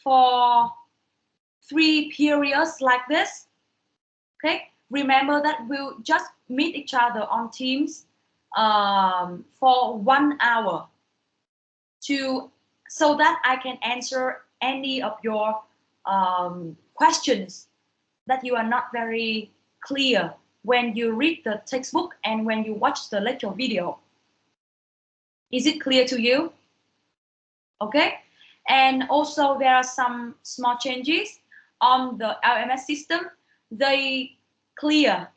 for 3 periods like this. Okay, remember that we'll just meet each other on Teams for 1 hour so that I can answer any of your questions that you are not very clear when you read the textbook and when you watch the lecture video. Is it clear to you? Okay, and also there are some small changes on the LMS system. They clear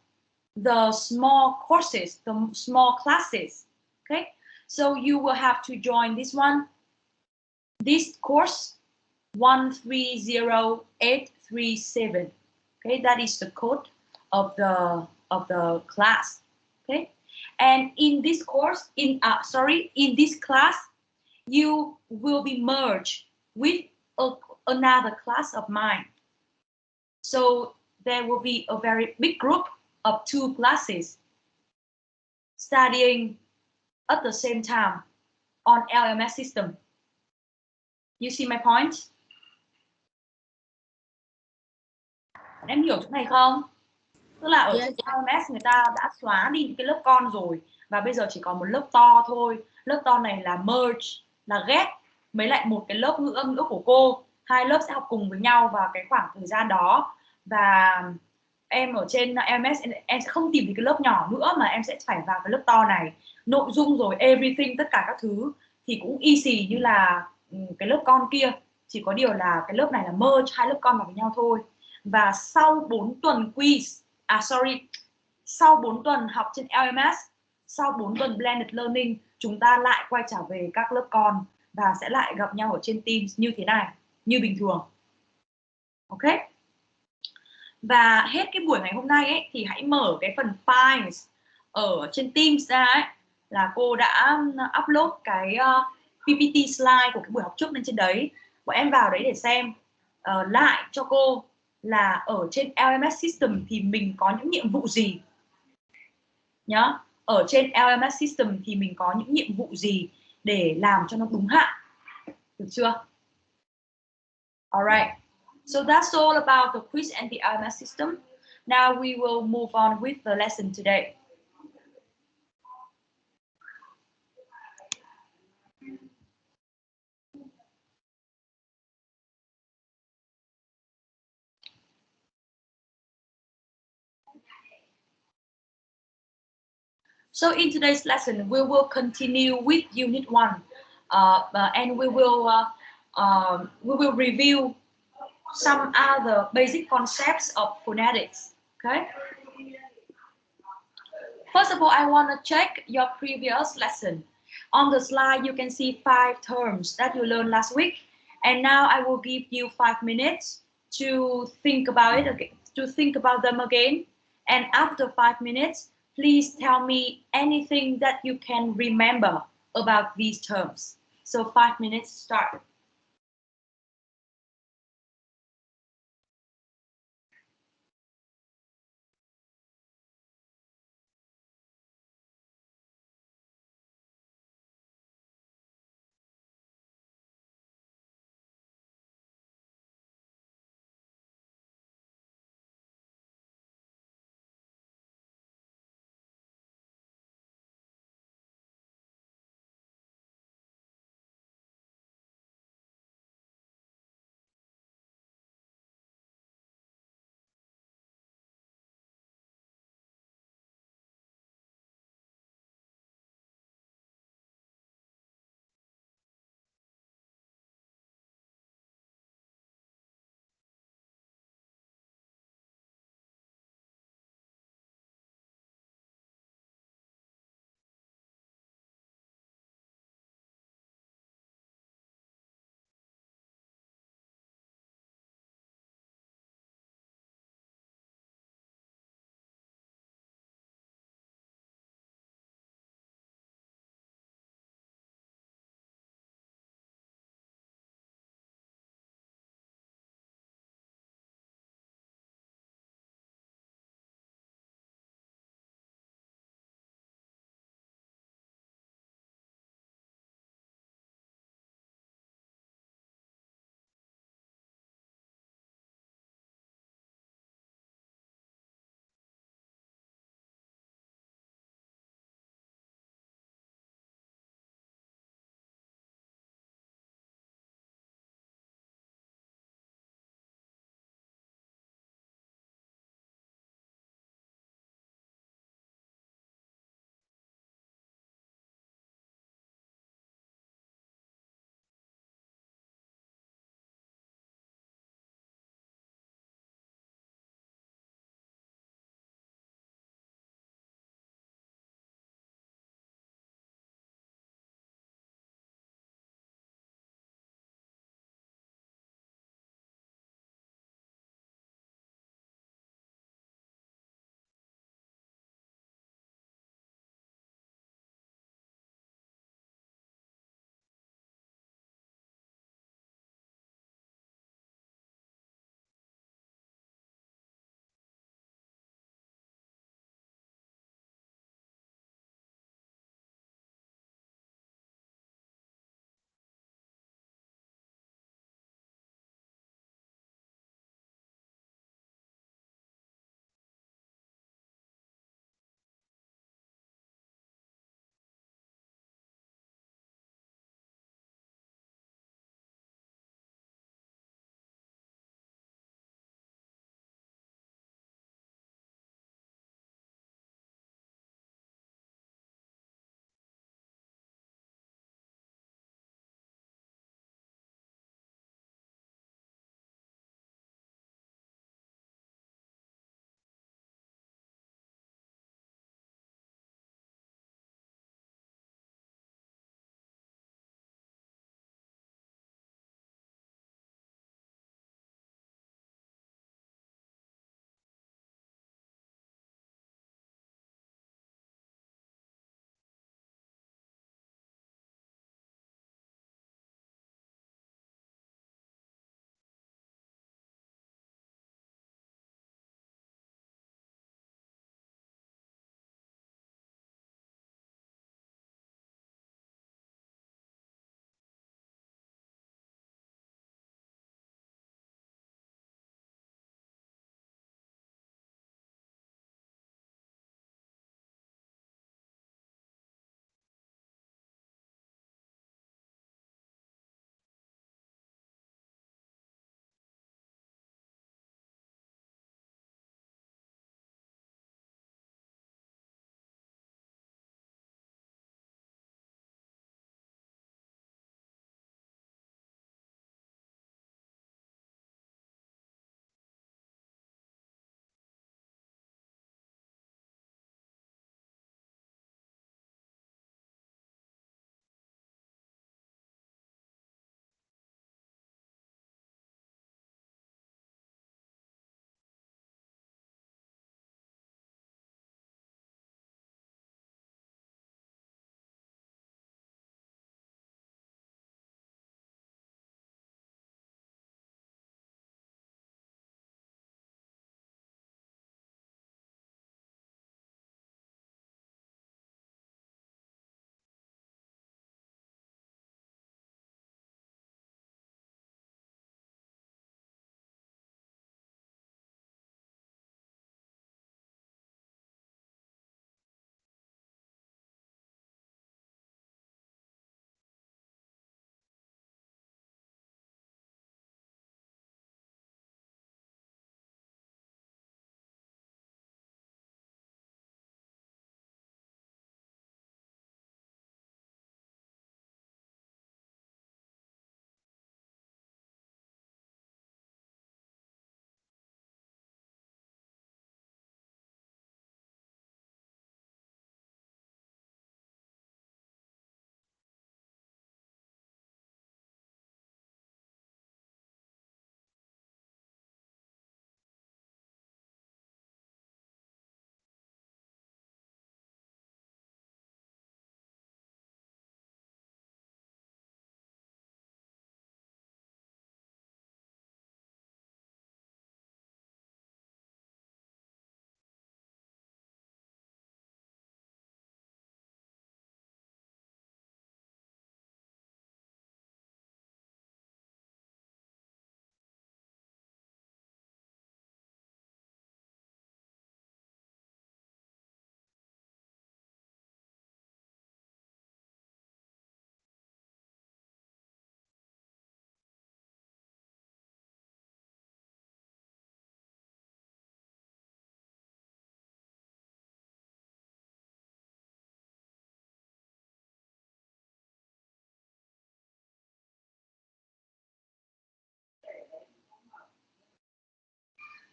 the small courses, the small classes. Okay, so you will have to join this course 130837. Okay, that is the code of the class. Okay, and in this course, in this class, you will be merged with another class of mine. So there will be a very big group of 2 classes studying at the same time on LMS system. You see my point? Em hiểu chỗ này không? Tức là ở trên LMS người ta đã xóa đi những cái lớp con rồi và bây giờ chỉ còn một lớp to thôi. Lớp to này là merge, là ghép mấy lại một cái lớp ngữ âm nữa của cô. 2 lớp sẽ học cùng với nhau vào cái khoảng thời gian đó. Và em ở trên LMS em sẽ không tìm thấy cái lớp nhỏ nữa mà em sẽ phải vào cái lớp to này. Nội dung rồi everything, tất cả các thứ thì cũng easy như là cái lớp con kia. Chỉ có điều là cái lớp này là merge 2 lớp con vào với nhau thôi. Và sau 4 tuần quiz, sau 4 tuần học trên LMS, sau 4 tuần blended learning, chúng ta lại quay trở về các lớp con và sẽ lại gặp nhau ở trên Teams như thế này, như bình thường. Ok. Và hết cái buổi ngày hôm nay ấy, thì hãy mở cái phần files ở trên Teams ra ấy, là cô đã upload cái PPT slide của cái buổi học trước lên trên đấy. Bọn em vào đấy để xem lại cho cô là ở trên LMS system thì mình có những nhiệm vụ gì nhá. Ở trên LMS system thì mình có những nhiệm vụ gì để làm cho nó đúng hạn. Được chưa? Alright. So that's all about the quiz and the LMS system. Now we will move on with the lesson today. So in today's lesson, we will continue with Unit 1, and we will review some other basic concepts of phonetics. Okay. First of all, I want to check your previous lesson. On the slide, you can see 5 terms that you learned last week, and now I will give you 5 minutes to think about it again, to think about them again. And after 5 minutes, please tell me anything that you can remember about these terms. So 5 minutes start.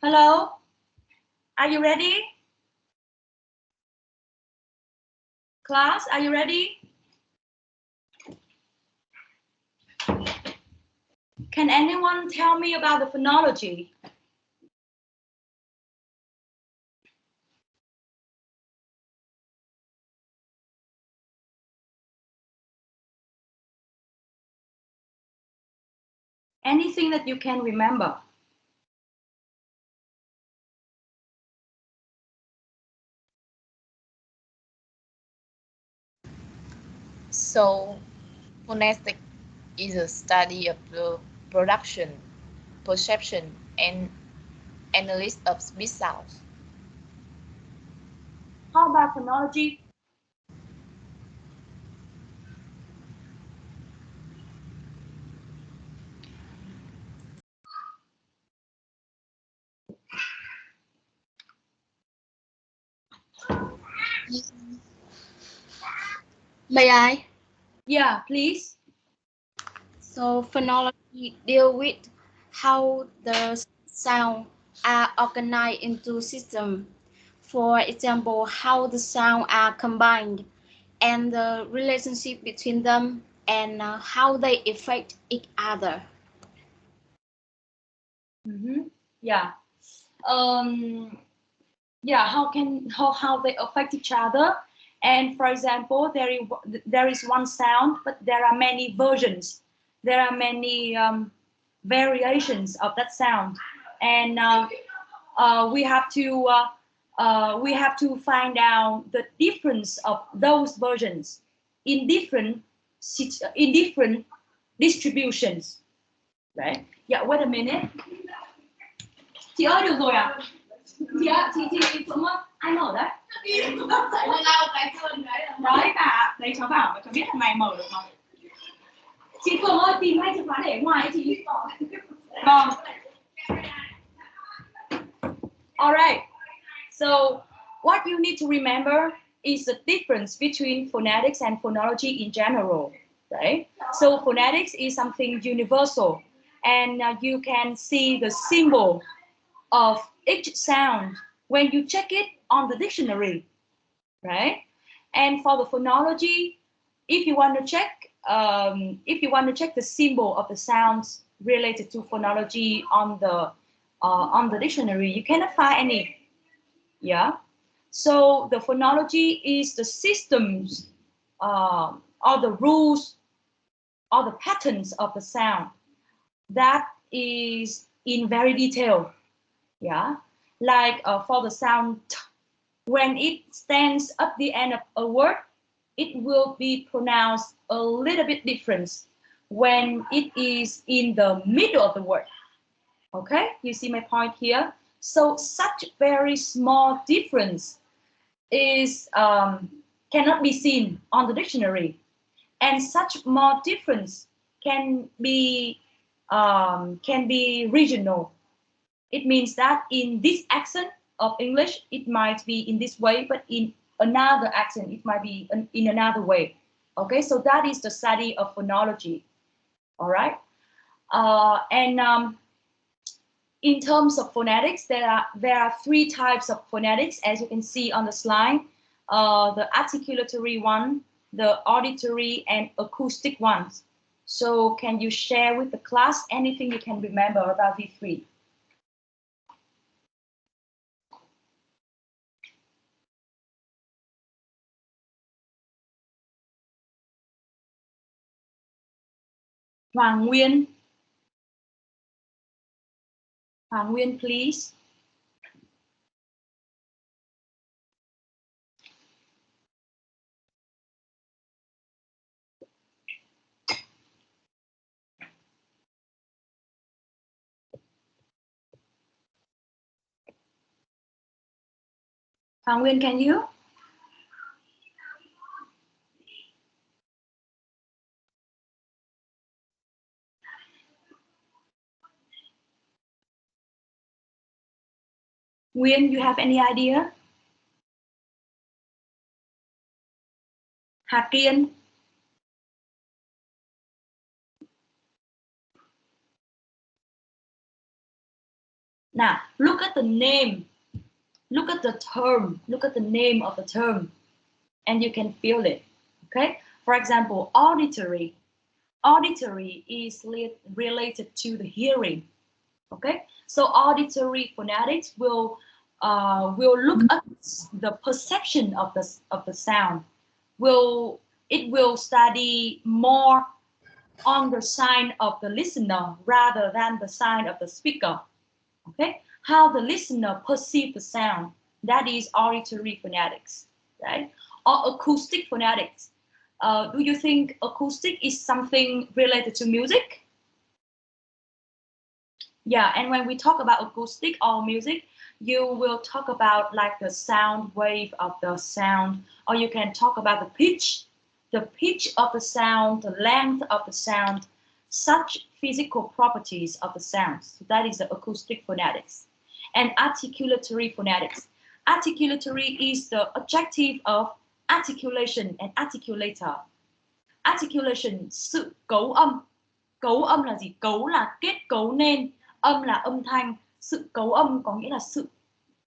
Hello? Are you ready? Class, are you ready? Can anyone tell me about the phonology? Anything that you can remember? So, phonetic is a study of the production, perception, and analysis of speech sounds. How about phonology? May I? Yeah, please. So phonology deal with how the sound are organized into system. For example, how the sound are combined and the relationship between them and how they affect each other. Yeah. Yeah, how they affect each other. And for example, there is one sound, but there are many versions. There are many variations of that sound, and we have to find out the difference of those versions in different distributions. Right? Yeah. Wait a minute. Chị ơi, được rồi à? Chị ạ, chị Phượng ơi, ai mở đấy? Đấy cả, đấy cháu bảo cháu biết thằng này mở được không? Chị Phượng ơi, tìm ngay chìa khóa để ở ngoài chị. Vâng. Alright. So what you need to remember is the difference between phonetics and phonology in general, right? So phonetics is something universal, and you can see the symbol of each sound when you check it on the dictionary, right? And for the phonology, if you want to check the symbol of the sounds related to phonology on the dictionary, you cannot find any. Yeah. So the phonology is the systems or the rules or the patterns of the sound that is in very detail. Yeah, like for the sound t, when it stands at the end of a word, it will be pronounced a little bit different when it is in the middle of the word. Okay, you see my point here? So such very small difference is cannot be seen on the dictionary, and such small difference can be regional. It means that in this accent of English, it might be in this way, but in another accent, it might be in another way. Okay, so that is the study of phonology. All right. And in terms of phonetics, there are three types of phonetics, as you can see on the slide. The articulatory one, the auditory, and acoustic ones. So can you share with the class anything you can remember about these three? Hoàng Nguyên. Hoàng Nguyên, please. Hoàng Nguyên, can you? Nguyên, you have any idea? Hà Kiên. Now, look at the name. Look at the term. Look at the name of the term. And you can feel it. Okay? For example, auditory. Auditory is related to the hearing. Okay? So auditory phonetics will look at the perception of the sound. It will study more on the side of the listener rather than the side of the speaker. Okay, how the listener perceives the sound, that is auditory phonetics, right? Or acoustic phonetics. Do you think acoustic is something related to music? Yeah, and when we talk about acoustic or music, you will talk about like the sound wave of the sound, or you can talk about the pitch of the sound, the length of the sound, such physical properties of the sounds. So that is the acoustic phonetics. And articulatory phonetics. Articulatory is the adjective of articulation and articulator. Articulation, sự cấu âm. Cấu âm là gì? Cấu là kết cấu nên, âm là âm thanh. Sự cấu âm có nghĩa là sự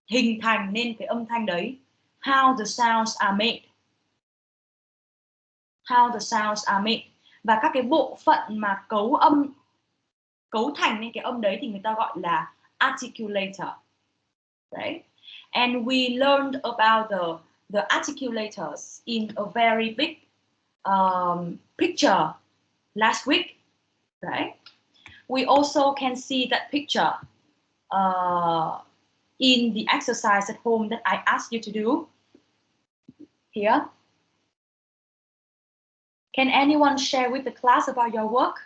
hình thành nên cái âm thanh đấy. How the sounds are made. How the sounds are made. Và các cái bộ phận mà cấu thành nên cái âm đấy thì người ta gọi là articulator. Right? And we learned about the articulators in a very big picture last week. Right? We also can see that picture in the exercise at home that I asked you to do here. Can anyone share with the class about your work?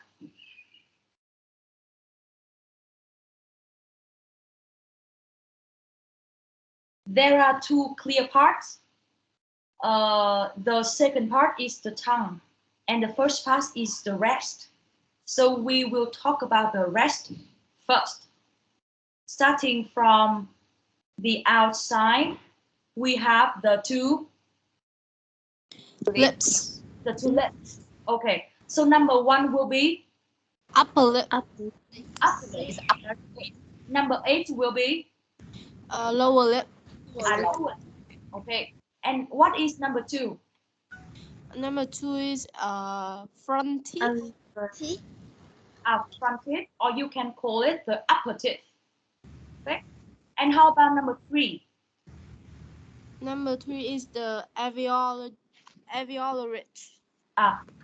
There are two clear parts. The second part is the tongue, and the first part is the rest. So we will talk about the rest first. Starting from the outside, we have the two Lips. The two lips. Okay. So number one will be Upper lip. upper lip. Number 8 will be Lower lip. lower. Okay. And what is number 2? Number 2 is front teeth. Front teeth, or you can call it the upper teeth. Okay. And how about number 3? Number 3 is the alveolar ridge.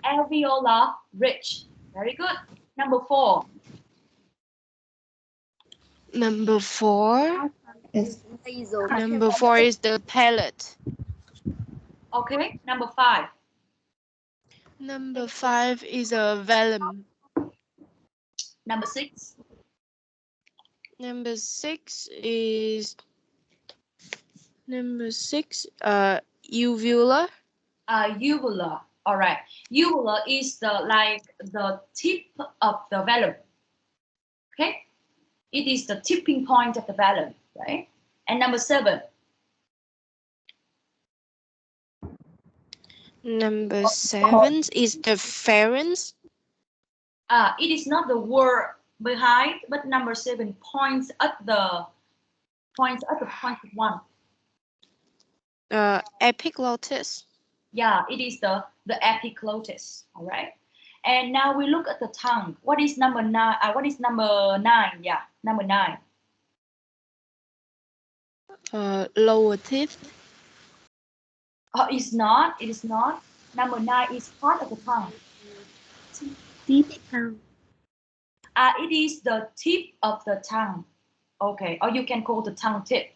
Alveolar ridge. Very good. Number 4. Number 4 is the palate. Okay. Number 5. Number 5 is a velum. Number 6. Number 6 is uvula. Uvula. All right. Uvula is the tip of the velum. Okay. It is the tipping point of the velum, right? And number 7. Number 7 is the pharynx. It is not the word behind, but number 7 points at the point one. Epiglottis. Yeah, it is the epiglottis. All right. And now we look at the tongue. What is number 9? What is number 9? Yeah, number 9. Lower teeth. It's not. It is not. Number 9 is part of the tongue. Deep tongue. It is the tip of the tongue. Okay, or you can call the tongue tip.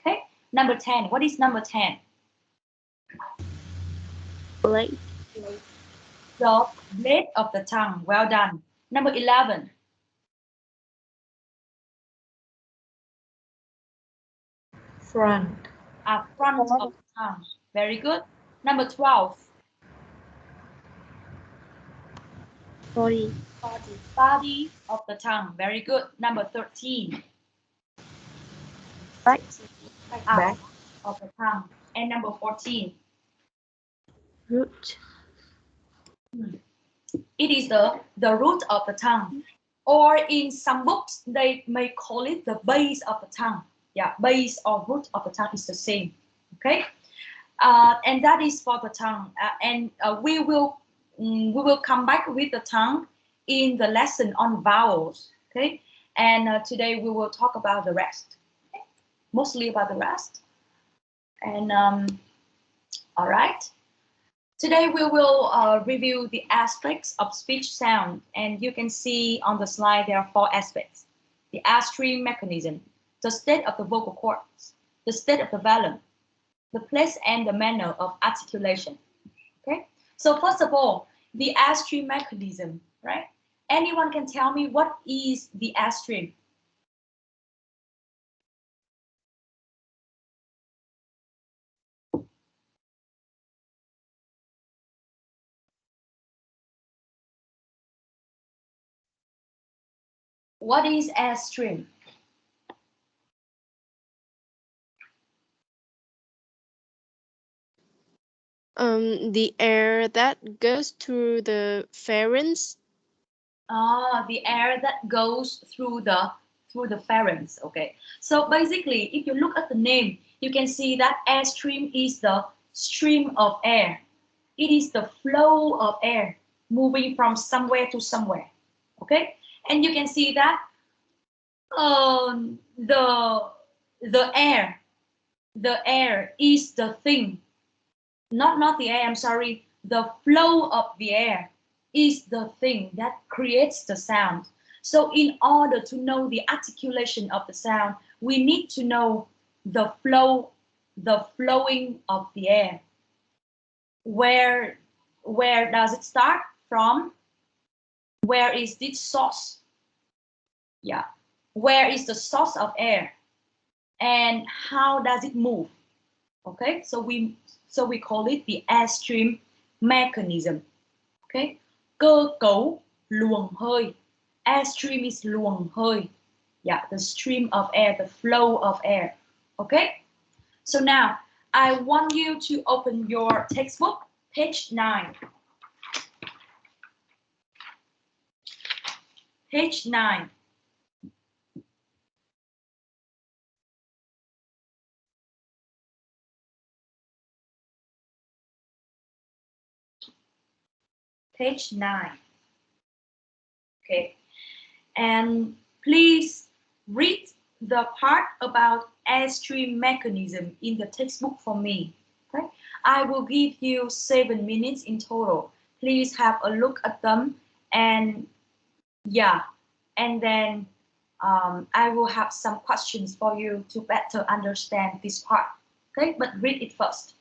Okay. Number 10. What is number 10? Blade. The blade of the tongue. Well done. Number 11. Front. Front of the tongue. Very good. Number 12. Body. Body of the tongue. Very good. Number 13. Back. Back of the tongue. And number 14. Root. It is the root of the tongue. or in some books they may call it the base of the tongue. Yeah, base or root of the tongue is the same. Okay, and that is for the tongue. And we will come back with the tongue in the lesson on vowels. Okay, and today we will talk about the rest. Okay? Mostly about the rest. And all right. Today we will review the aspects of speech sound, and you can see on the slide there are 4 aspects: the upstream mechanism, the state of the vocal cords, the state of the vellum, the place and the manner of articulation. Okay, so first of all, the upstream mechanism, right? Anyone can tell me what is the upstream? What is upstream? The air that goes through the pharynx. The air that goes through the pharynx. Okay, so basically, if you look at the name, you can see that airstream is the stream of air. It is the flow of air moving from somewhere to somewhere. Okay, and you can see that the air is the thing, not the air, I'm sorry, the flow of the air is the thing that creates the sound. So in order to know the articulation of the sound, we need to know the flowing of the air. Where does it start from? Where is its source? Yeah, where is the source of air, and how does it move? Okay, so we call it the airstream mechanism. Okay, cơ cấu luồng hơi. Airstream is luồng hơi. Yeah, the stream of air, the flow of air. Okay, so now I want you to open your textbook, page 9. Page 9. Page 9. Okay, and please read the part about airstream mechanism in the textbook for me. Okay, I will give you 7 minutes in total. Please have a look at them, and yeah, and then I will have some questions for you to better understand this part. Okay, but read it first.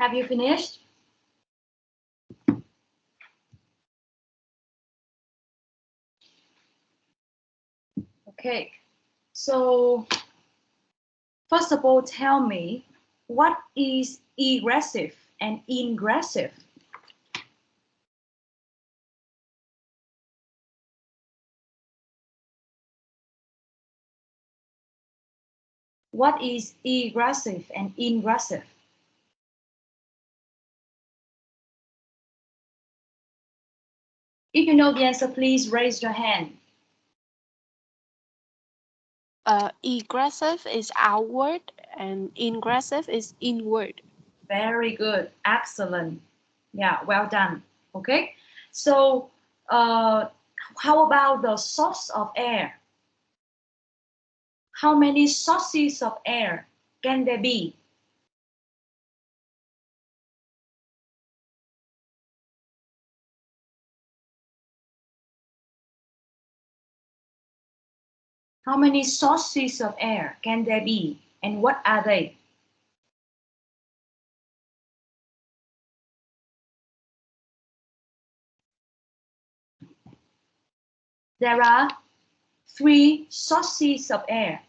Have you finished? Okay. So, first of all, tell me, what is egressive and ingressive? What is egressive and ingressive? If you know the answer, please raise your hand. Egressive is outward and ingressive is inward. Very good. Excellent. Yeah, well done. Okay. So, how about the source of air? How many sources of air can there be? How many sources of air can there be, and what are they? There are 3 sources of air.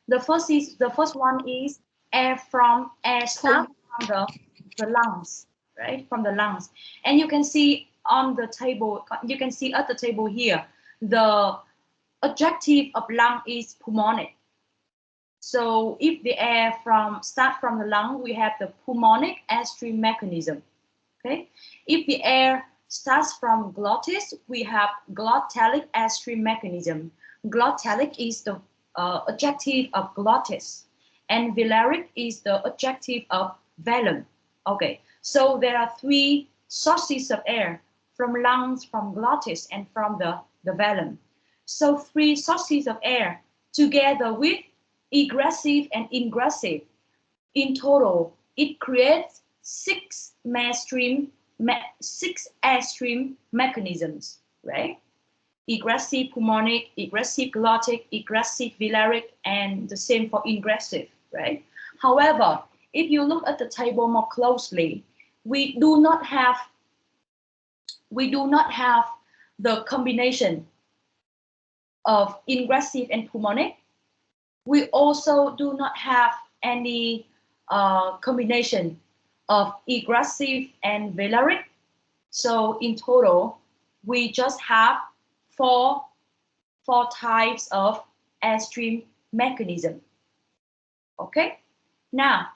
The first one is air start from the lungs, right? From the lungs. And you can see on the table, you can see at the table here, the adjective of lung is pulmonic. So if the air start from the lung, we have the pulmonic airstream mechanism. Okay. If the air starts from glottis, we have glottalic airstream mechanism. Glottalic is the adjective of glottis, and velaric is the adjective of velum. Okay, so there are 3 sources of air, from lungs, from glottis, and from the velum. So 3 sources of air together with egressive and ingressive. In total, it creates 6 airstream mechanisms, right? Egressive pulmonic, egressive glottic, egressive velaric, and the same for ingressive, right? However, if you look at the table more closely, we do not have the combination of ingressive and pulmonic. We also do not have any combination of egressive and velaric. So in total, we just have four types of airstream mechanism. Okay, now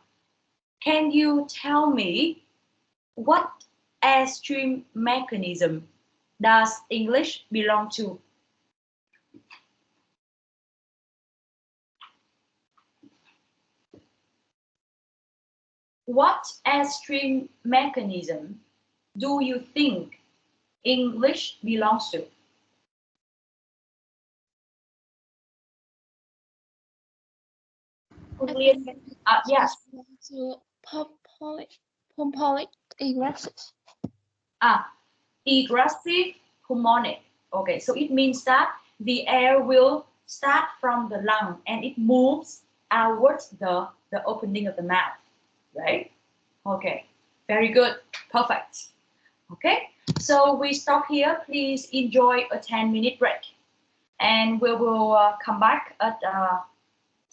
can you tell me what airstream mechanism does English belong to? What airstream mechanism do you think English belongs to? Yes. Pulmonic egressive. Egressive pulmonic. Okay, so it means that the air will start from the lung and it moves outwards the opening of the mouth, right? Okay, very good, perfect. Okay, so we stop here. Please enjoy a 10-minute break, and we will come back at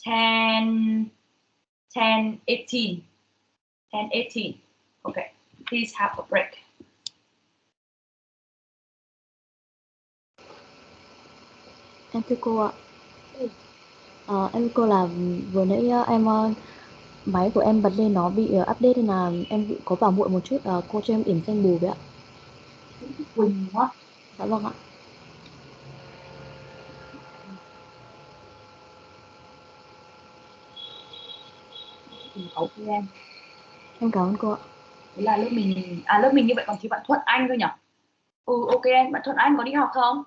10:18. Okay, please have a break. Em thưa cô ạ. Em thưa cô là vừa nãy máy của em bật lên nó bị update nên là em có vào muộn một chút. Cô cho em điểm danh bù với ạ. Quỳnh đúng không? Dạ vâng ạ. Ok em. Em cảm ơn cô ạ. Đấy là lớp mình như vậy, còn thiếu bạn Thuận Anh thôi nhỉ? Ok em, bạn Thuận Anh có đi học không?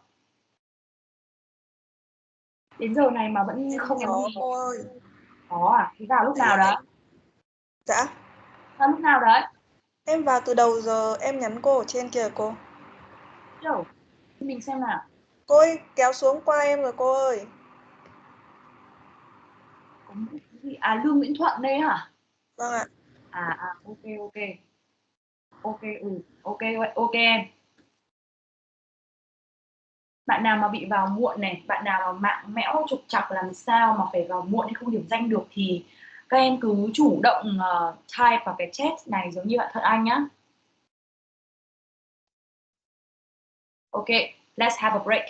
Đến giờ này mà vẫn không nhắn gì. Cô ơi. Có à? Thì vào lúc nào đấy? Dạ. Vào lúc nào đấy? Em vào từ đầu giờ, em nhắn cô ở trên kìa cô. Đâu? Mình xem nào. Cô ơi, kéo xuống qua em rồi cô ơi. Lương Nguyễn Thuận đây hả? Vâng ạ. Ok ok. Ok ok ok em. Bạn nào mà bị vào muộn này, bạn nào mà mạng mẽo trục trặc làm sao mà phải vào muộn hay không điểm danh được thì các em cứ chủ động type vào cái chat này giống như bạn Thuận Anh nhá. Ok, let's have a break.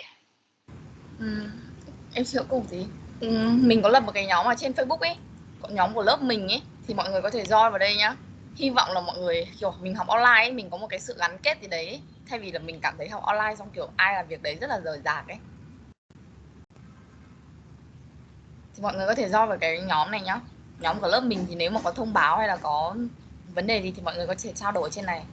Em chưa cùng gì. Mình có lập một cái nhóm ở trên Facebook ấy, nhóm của lớp mình ấy, thì mọi người có thể join vào đây nhá. Hy vọng là mọi người kiểu mình học online ấy, mình có một cái sự gắn kết gì đấy ấy. Thay vì là mình cảm thấy học online xong kiểu ai làm việc đấy rất là rời rạc ấy, thì mọi người có thể join vào cái nhóm này nhá. Nhóm của lớp mình thì nếu mà có thông báo hay là có vấn đề gì thì mọi người có thể trao đổi trên này.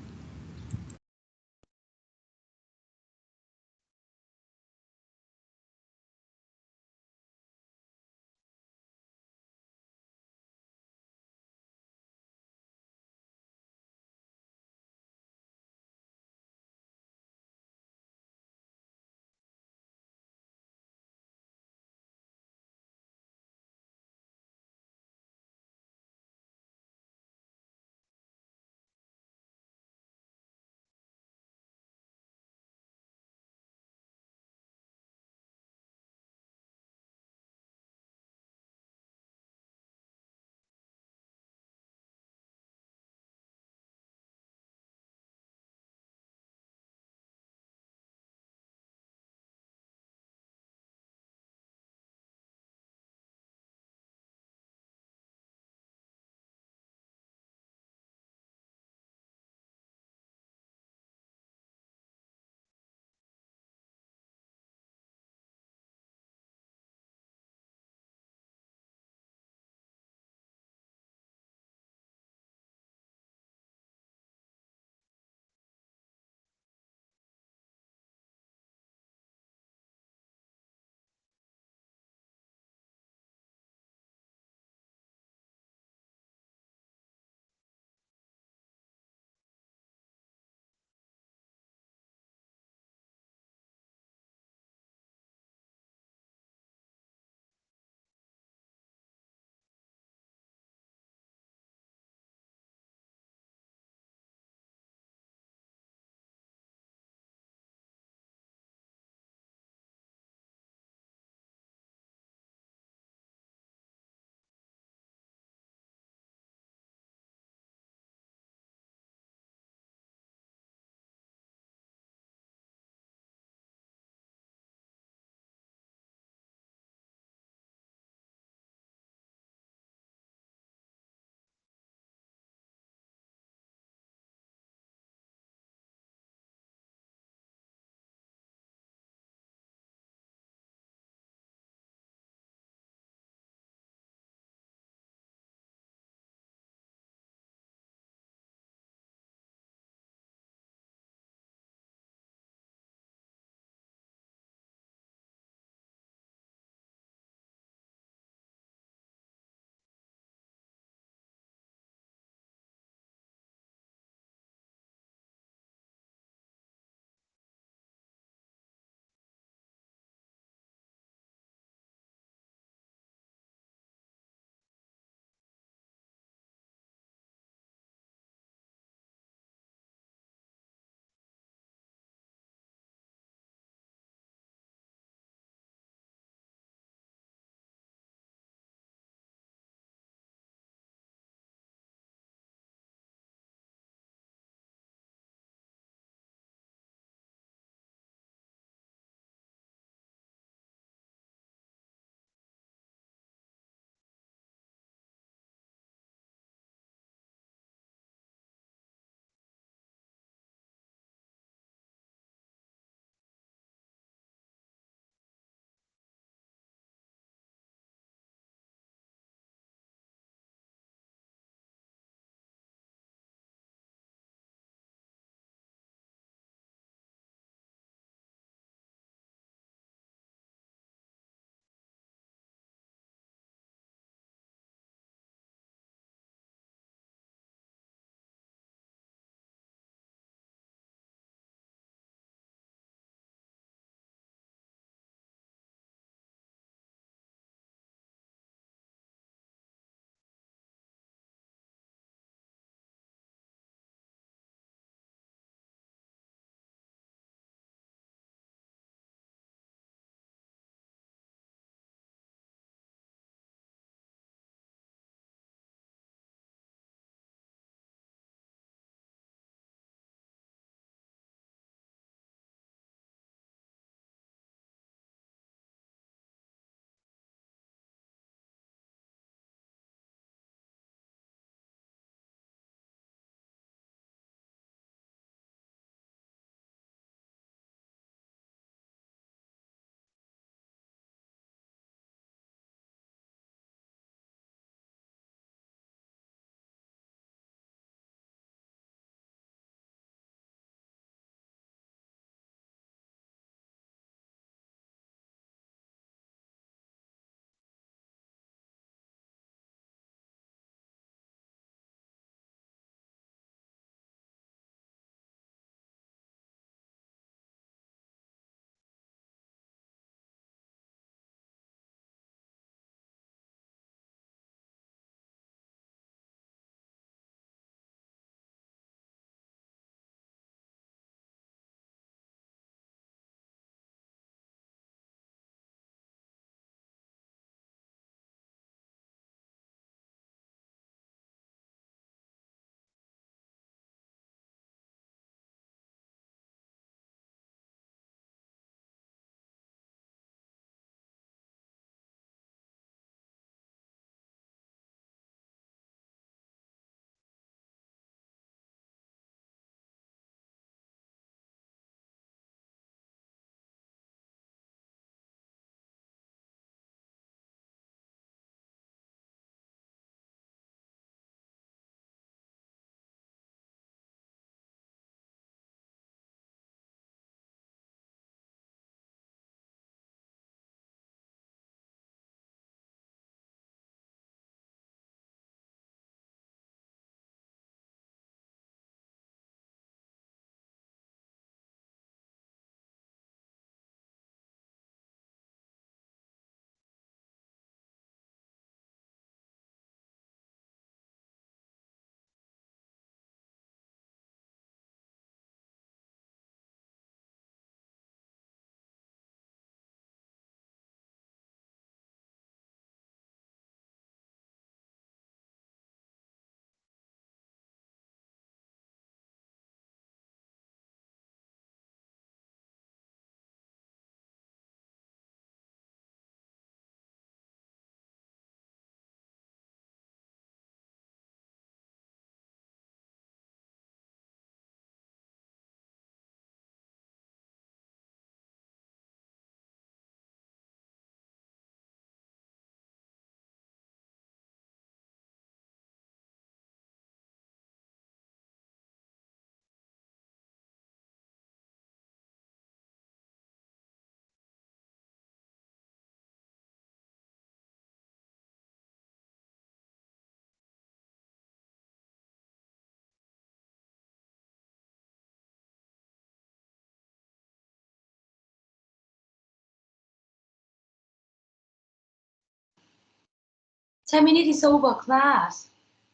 10 minutes is over, class.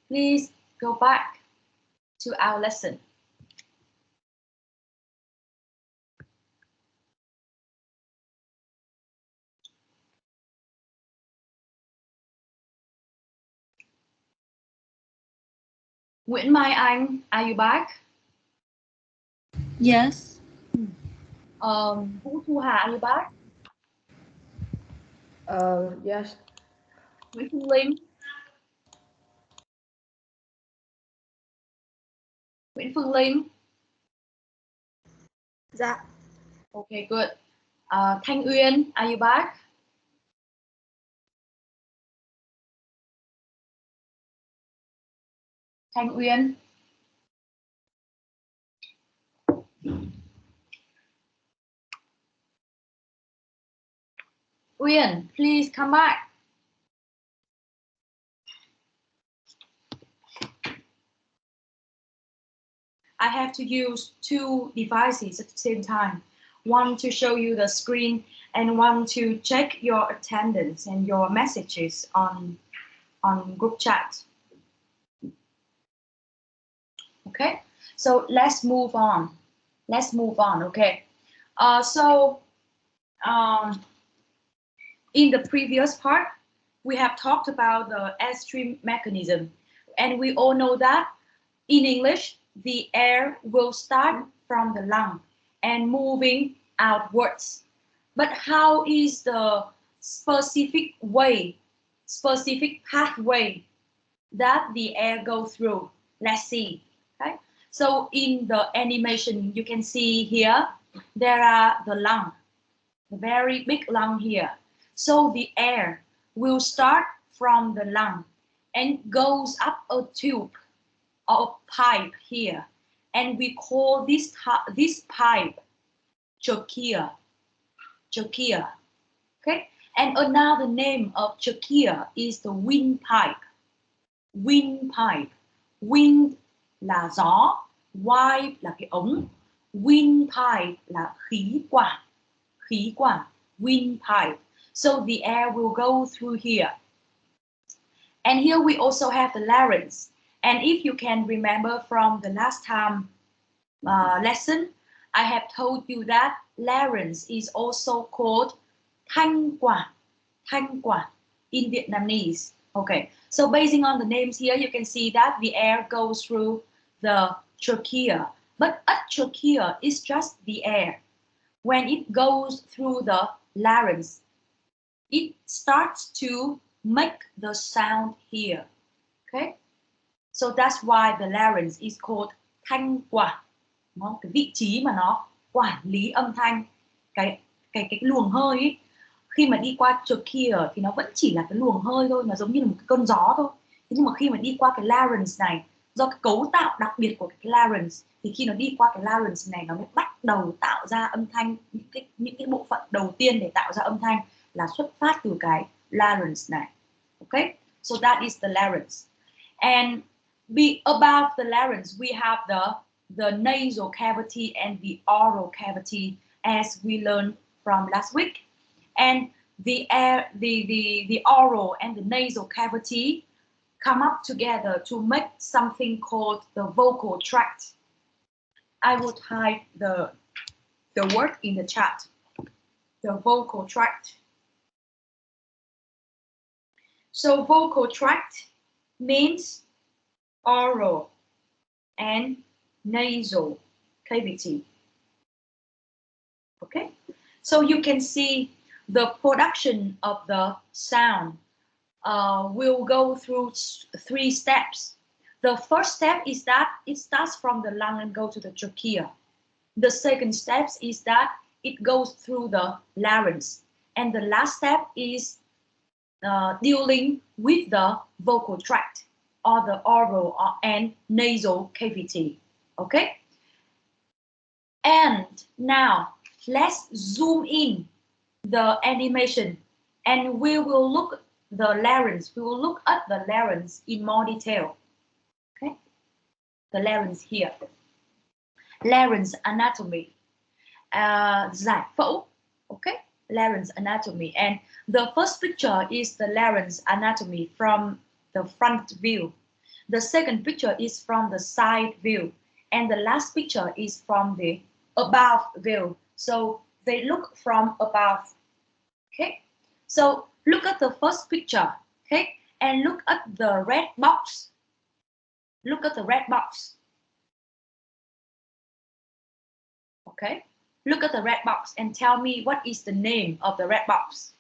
Please go back to our lesson. Nguyễn Mai Anh, are you back? Yes. Vũ Thu Hà, are you back? Yes. Nguyễn Phương Linh. Nguyễn Phương Linh. Dạ. Okay, good. Thanh Uyên, are you back? Thanh Uyên. Uyên, please come back. I have to use two devices at the same time. One to show you the screen and one to check your attendance and your messages on group chat. Okay, so let's move on. Let's move on, okay. In the previous part, we have talked about the airstream mechanism. And we all know that in English, the air will start from the lung and moving outwards. But how is the specific pathway that the air goes through? Let's see. Okay. So in the animation, you can see here, there are the lung, the very big lung here. So the air will start from the lung and goes up a tube or a pipe here. And we call this pipe trachea. Trachea. Okay? And another name of trachea is the windpipe. Windpipe. Wind là gió, pipe là cái ống, windpipe là khí quản. Khí quản, windpipe. So the air will go through here. And here we also have the larynx. And if you can remember from the last time lesson, I have told you that larynx is also called thanh quản in Vietnamese. Okay, so basing on the names here, you can see that the air goes through the trachea. But a trachea is just the air. When it goes through the larynx, it starts to make the sound here. Okay, so that's why the larynx is called thanh quản. Cái vị trí mà nó quản lý âm thanh, cái luồng hơi ấy, khi mà đi qua trachea thì nó vẫn chỉ là cái luồng hơi thôi, nó giống như là một cái cơn gió thôi. Thế nhưng mà khi mà đi qua cái larynx này, do cái cấu tạo đặc biệt của cái larynx, thì khi nó đi qua cái larynx này, nó mới bắt đầu tạo ra âm thanh. Những cái bộ phận đầu tiên để tạo ra âm thanh là xuất phát từ cái larynx này. Okay, so that is the larynx. And above the larynx, we have the nasal cavity and the oral cavity, as we learned from last week. And the oral and the nasal cavity come up together to make something called the vocal tract. I will type the word in the chat. The vocal tract. So vocal tract means oral and nasal cavity. Okay, so you can see the production of the sound will go through 3 steps. The first step is that it starts from the lung and goes to the trachea. The second step is that it goes through the larynx. And the last step is dealing with the vocal tract or the oral and nasal cavity. Okay? And now let's zoom in the animation and we will look the larynx. We will look at the larynx in more detail. Okay? The larynx here. Larynx anatomy. Giải phẫu. Okay? larynx anatomy. And the first picture is the larynx anatomy from the front view. The second picture is from the side view. And the last picture is from the above view. So they look from above. Okay, so look at the first picture, okay, and look at the red box. Look at the red box. Okay, look at the red box and tell me what is the name of the red box.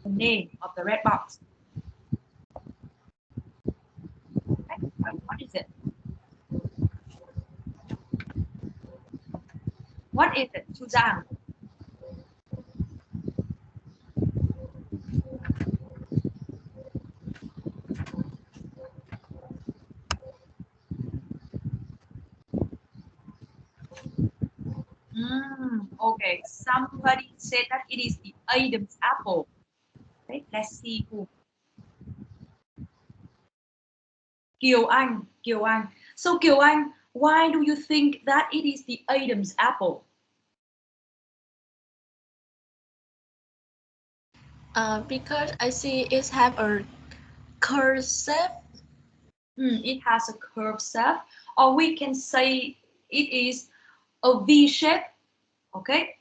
The name of the red box. Okay. What is it? What is it, Suzanne? Okay, somebody said that it is the Adam's apple. Okay, let's see who. Kiều Anh, Kiều Anh. So Kiều Anh, why do you think that it is the Adam's apple? Because I see it have a curved shape. It has a curved shape, or we can say it is a V shape. Okay,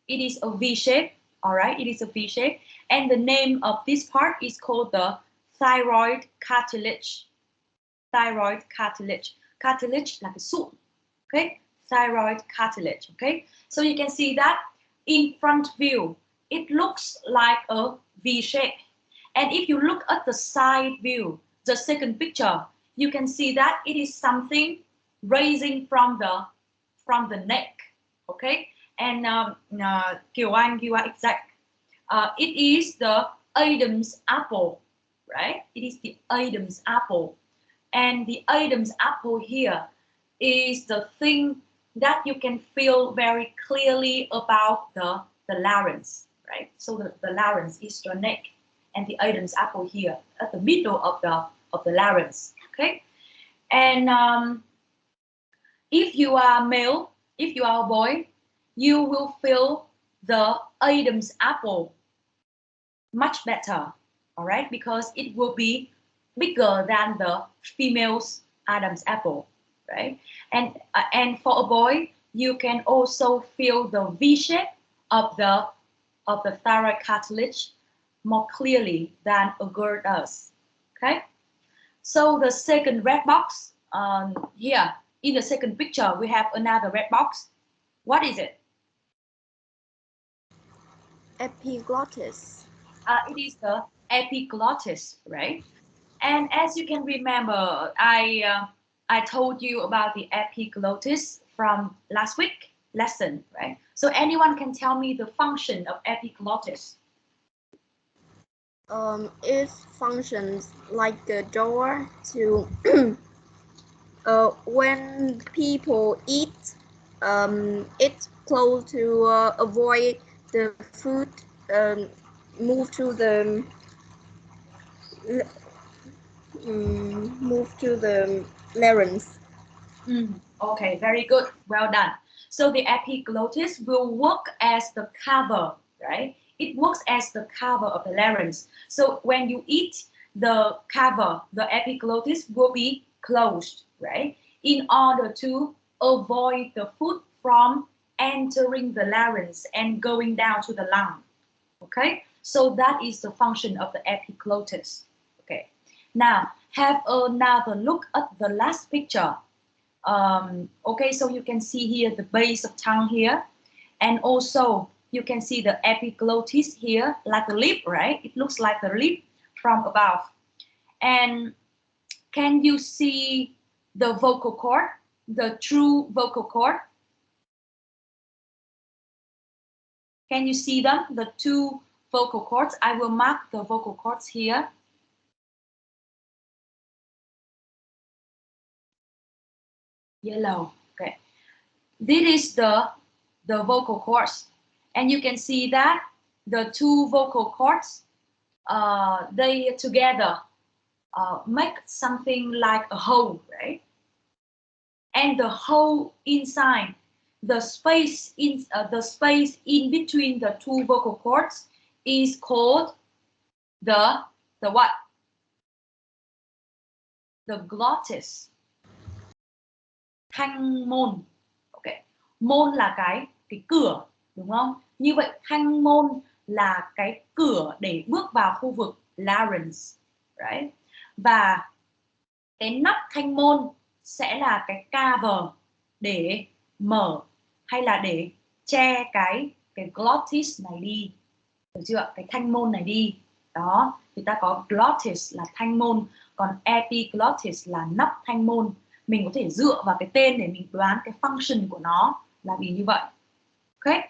it is a V shape. All right, it is a V shape, and the name of this part is called the thyroid cartilage. Thyroid cartilage. Cartilage là cái sụn. Okay, thyroid cartilage. Okay, so you can see that in front view, it looks like a V shape. And if you look at the side view, the second picture, you can see that it is something raising from the neck. Okay, and Kiều Anh, you are exact. It is the Adam's apple, right? It is the Adam's apple. And the Adam's apple here is the thing that you can feel very clearly about the larynx, right? So the larynx is your neck, and the Adam's apple here at the middle of the larynx. Okay, and if you are male, if you are a boy, you will feel the Adam's apple much better. All right, because it will be bigger than the female's Adam's apple, right? And for a boy, you can also feel the V shape of the thyroid cartilage more clearly than a girl does. Okay, so the second red box here in the second picture, we have another red box. What is it? Epiglottis. It is the epiglottis, right? And as you can remember, I told you about the epiglottis from last week lesson, right? So anyone can tell me the function of epiglottis? It functions like a door to when people eat, it's close to avoid the food move to the larynx. Okay, very good. Well done. So the epiglottis will work as the cover, right? It works as the cover of the larynx. So when you eat, the cover, the epiglottis will be closed, right? In order to avoid the food from entering the larynx and going down to the lung. Okay, so that is the function of the epiglottis. Okay, now have another look at the last picture. Okay, so you can see here the base of tongue here, and also you can see the epiglottis here, like a lip, right? It looks like a lip from above. And can you see the vocal cord, the true vocal cord? Can you see them, the two vocal cords? I will mark the vocal cords here. Yellow. Okay, this is the vocal cords, and you can see that the two vocal cords they together make something like a hole, right? And the hole inside, the space in between the two vocal cords is called the what? The glottis. Thanh môn. Okay. Môn là cái cửa, đúng không? Như vậy thanh môn là cái cửa để bước vào khu vực larynx, right? Và cái nắp thanh môn sẽ là cái cover để mở hay là để che cái glottis này đi, được chưa? Cái thanh môn này đi. Đó, thì ta có glottis là thanh môn, còn epiglottis là nắp thanh môn. Mình có thể dựa vào cái tên để mình đoán cái function của nó là vì như vậy. Okay?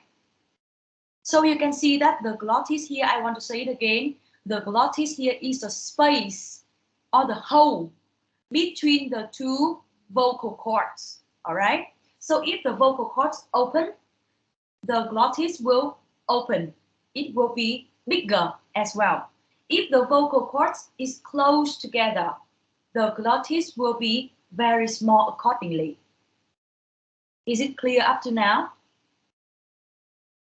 So you can see that the glottis here, I want to say it again, the glottis here is the space or the hole between the two vocal cords. All right? So if the vocal cords open, the glottis will open. It will be bigger as well. If the vocal cords is close together, the glottis will be very small accordingly. Is it clear up to now?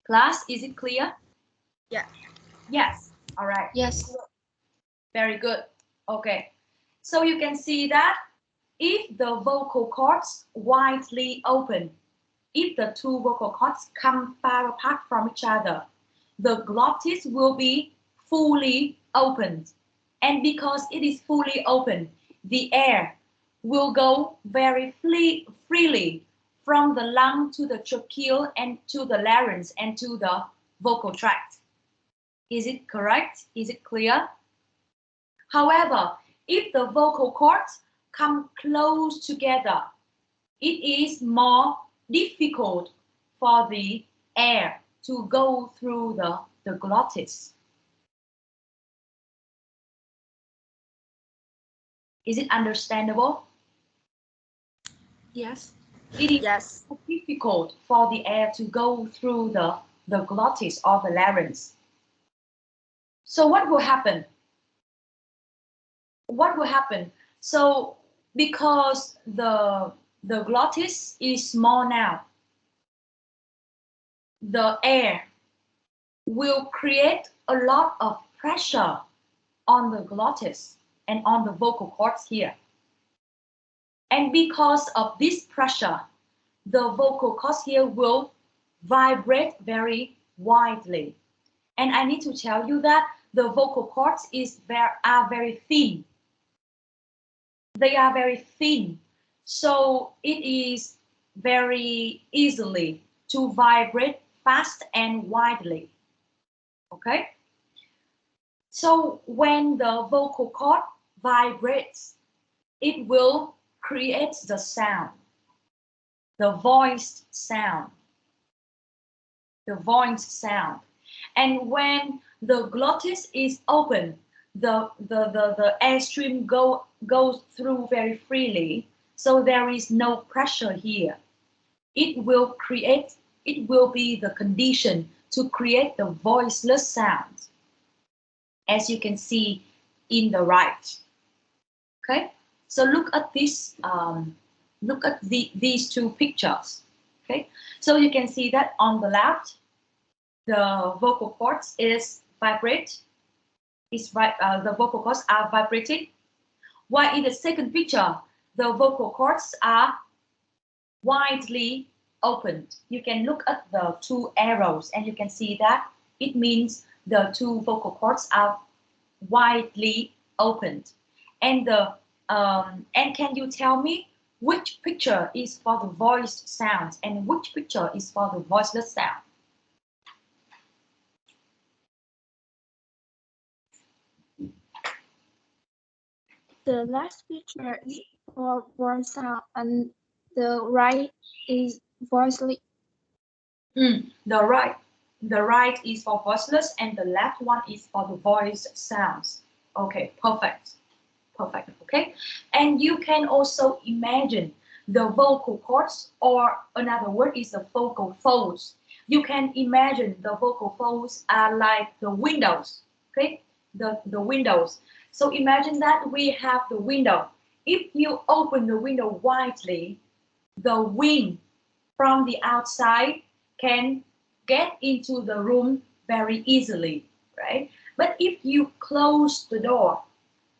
Class, is it clear? Yeah. Yes. All right. Yes. Very good. Okay. So you can see that if the vocal cords widely open, if the two vocal cords come far apart from each other, the glottis will be fully opened. And because it is fully open, the air will go very freely from the lung to the tracheal and to the larynx and to the vocal tract. Is it correct? Is it clear? However, if the vocal cords come close together, it is more difficult for the air to go through the glottis. Is it understandable? Yes. It is difficult for the air to go through the glottis or the larynx. So what will happen? What will happen? So because the glottis is small now, the air will create a lot of pressure on the glottis and on the vocal cords here. And because of this pressure, the vocal cords here will vibrate very widely. And I need to tell you that the vocal cords are very thin. They are very thin. So it is very easily to vibrate fast and widely. Okay? So when the vocal cord vibrates, it will create the sound, the voiced sound, the voiced sound. And when the glottis is open, the airstream goes through very freely, so there is no pressure here. It will be the condition to create the voiceless sound, as you can see in the right. Okay, so look at this. Look at these two pictures. Okay, so you can see that on the left, the vocal cords is vibrate. The vocal cords are vibrating. While in the second picture, the vocal cords are widely opened. You can look at the two arrows and you can see that it means the two vocal cords are widely opened. And and can you tell me which picture is for the voiced sounds and which picture is for the voiceless sound? The last picture is for voice sound and the right is voiceless. The right is for voiceless and the left one is for the voiced sounds. Okay, perfect. Perfect. Okay, and you can also imagine the vocal cords, or another word is the vocal folds. You can imagine the vocal folds are like the windows. Okay, the windows. So imagine that we have the window. If you open the window widely, the wind from the outside can get into the room very easily, right? But if you close the door,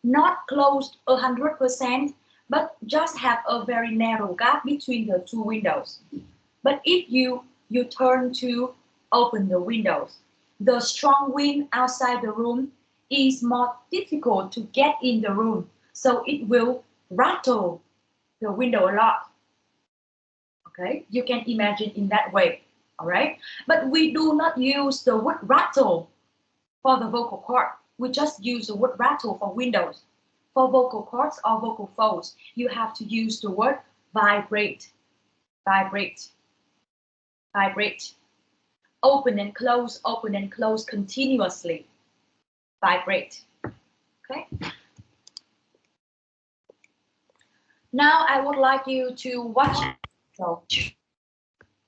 not closed 100%, but just have a very narrow gap between the two windows. But if you turn to open the windows, the strong wind outside the room is more difficult to get in the room, so it will rattle the window a lot. Okay, you can imagine in that way. All right, but we do not use the word rattle for the vocal cord. We just use the word rattle for windows. For vocal cords or vocal folds, you have to use the word vibrate, vibrate, vibrate. Open and close continuously. Vibrate. Okay. Now I would like you to watch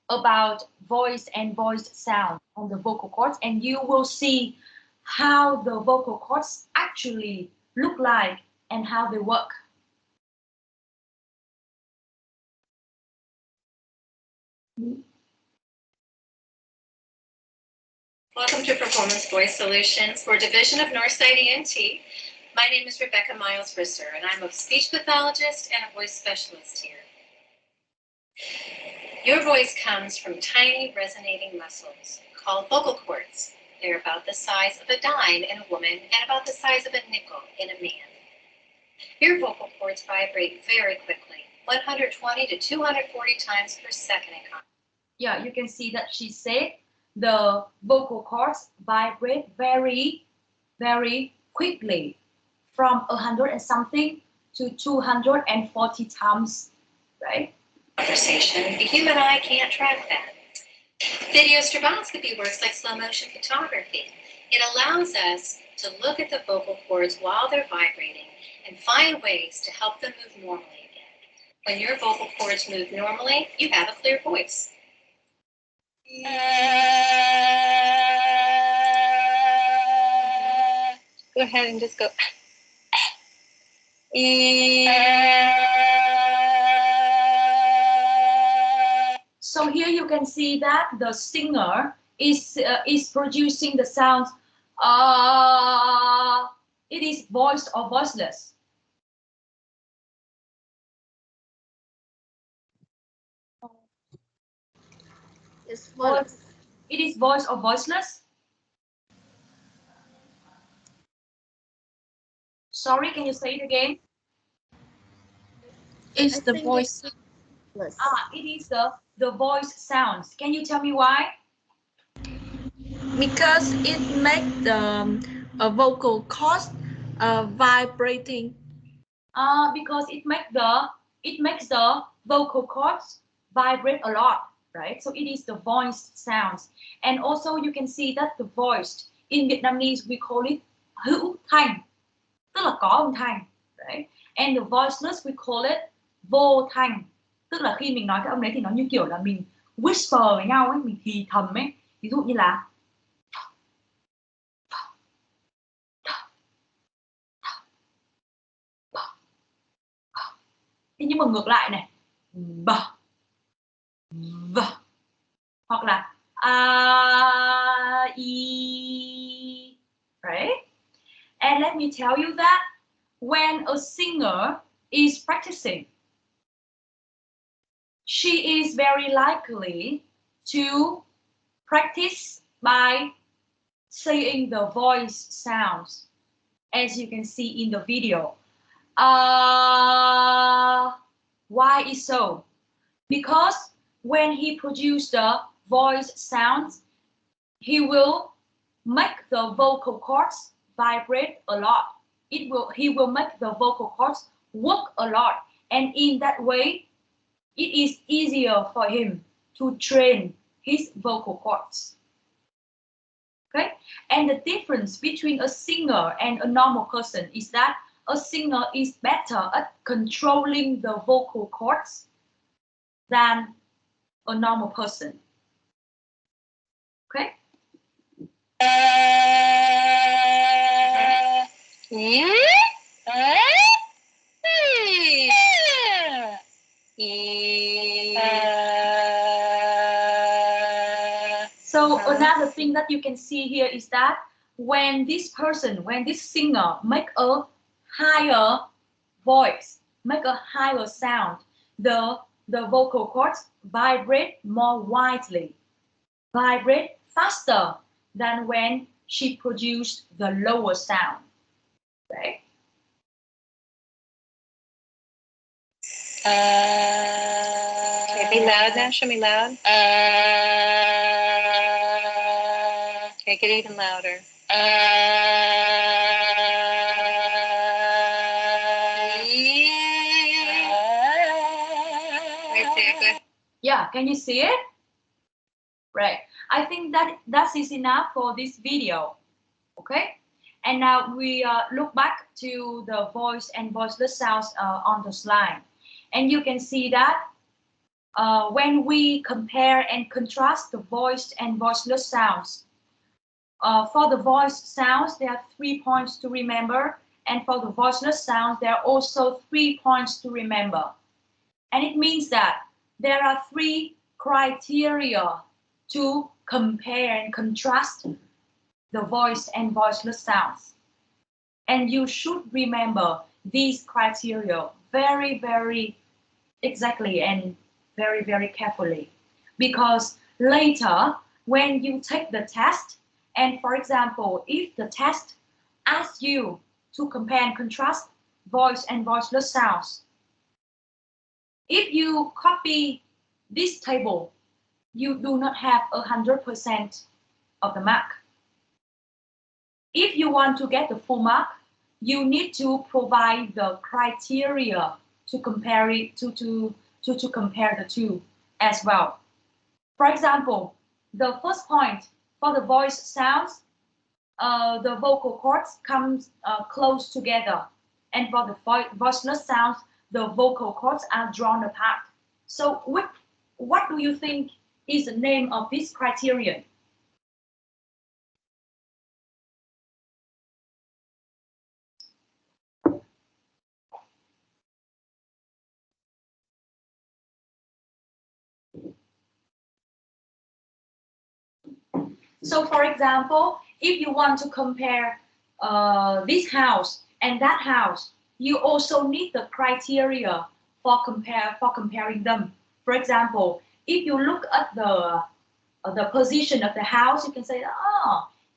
about voice and voiced sound on the vocal cords, and you will see how the vocal cords actually look like and how they work. Welcome to Performance Voice Solutions for Division of Northside ENT. My name is Rebecca Miles-Risser, and I'm a speech pathologist and a voice specialist here. Your voice comes from tiny resonating muscles called vocal cords. They're about the size of a dime in a woman and about the size of a nickel in a man. Your vocal cords vibrate very quickly, 120 to 240 times per second in contact. Yeah, you can see that she said the vocal cords vibrate very, very quickly, from 100 and something to 240 times, right? Conversation, the human eye can't track that. Video stroboscopy works like slow motion photography. It allows us to look at the vocal cords while they're vibrating and find ways to help them move normally again. When your vocal cords move normally, you have a clear voice. Go ahead and just go. So here you can see that the singer is producing the sound. It is voiced or voiceless. It's voice. It is voiced or voiceless. Sorry, can you say it again? It's the voice. It is the voice sounds. Can you tell me why? Because it makes the vocal cords vibrating. Because it makes the vocal cords vibrate a lot, right? So it is the voiced sounds. And also you can see that the voiced in Vietnamese we call it hữu thanh, tức là có âm thanh, right? And the voiceless we call it vô thanh, tức là khi mình nói cái âm đấy thì nó như kiểu là mình whisper với nhau ấy, mình thì thầm ấy. Ví dụ như là thế, nhưng mà ngược lại này, b v, hoặc là a i, right? And let me tell you that when a singer is practicing, she is very likely to practice by saying the voice sounds, as you can see in the video. Why is so? Because when he produces the voice sounds, he will make the vocal cords vibrate a lot. He will make the vocal cords work a lot, and in that way, it is easier for him to train his vocal cords. Okay, and the difference between a singer and a normal person is that a singer is better at controlling the vocal cords than a normal person. Okay. So another thing that you can see here is that when this singer make a higher voice, make a higher sound, the vocal cords vibrate more widely, vibrate faster than when she produced the lower sound. Right? Okay, be loud now. Show me loud. Okay, get even louder. Right there, good. Yeah, can you see it? Right. I think that is enough for this video. Okay. And now we look back to the voice and voiceless sounds on the slide. And you can see that when we compare and contrast the voiced and voiceless sounds, for the voiced sounds, there are 3 points to remember. And for the voiceless sounds, there are also 3 points to remember. And it means that there are 3 criteria to compare and contrast the voiced and voiceless sounds. And you should remember these criteria very, very exactly and very, very carefully. Because later, when you take the test, and for example, if the test asks you to compare and contrast voice and voiceless sounds, if you copy this table, you do not have 100% of the mark. If you want to get the full mark, you need to provide the criteria to compare it to compare the two as well. For example, the first point for the voice sounds, the vocal cords come close together, and for the voiceless sounds, the vocal cords are drawn apart. So what do you think is the name of this criterion? So for example, if you want to compare this house and that house, you also need the criteria for comparing them. For example, if you look at the position of the house, you can say,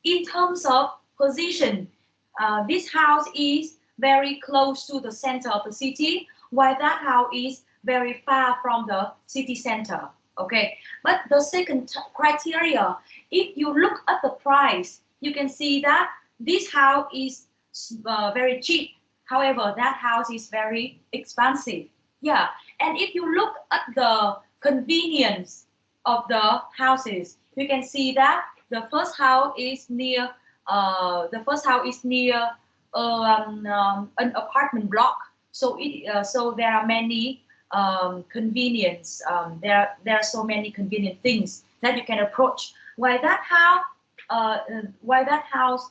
in terms of position, this house is very close to the center of the city, while that house is very far from the city center. Okay, but the second criteria, if you look at the price, you can see that this house is very cheap. However, that house is very expensive. Yeah, and if you look at the convenience of the houses, you can see that the first house is near an apartment block. So so there are many convenience. There are so many convenient things that you can approach. While that house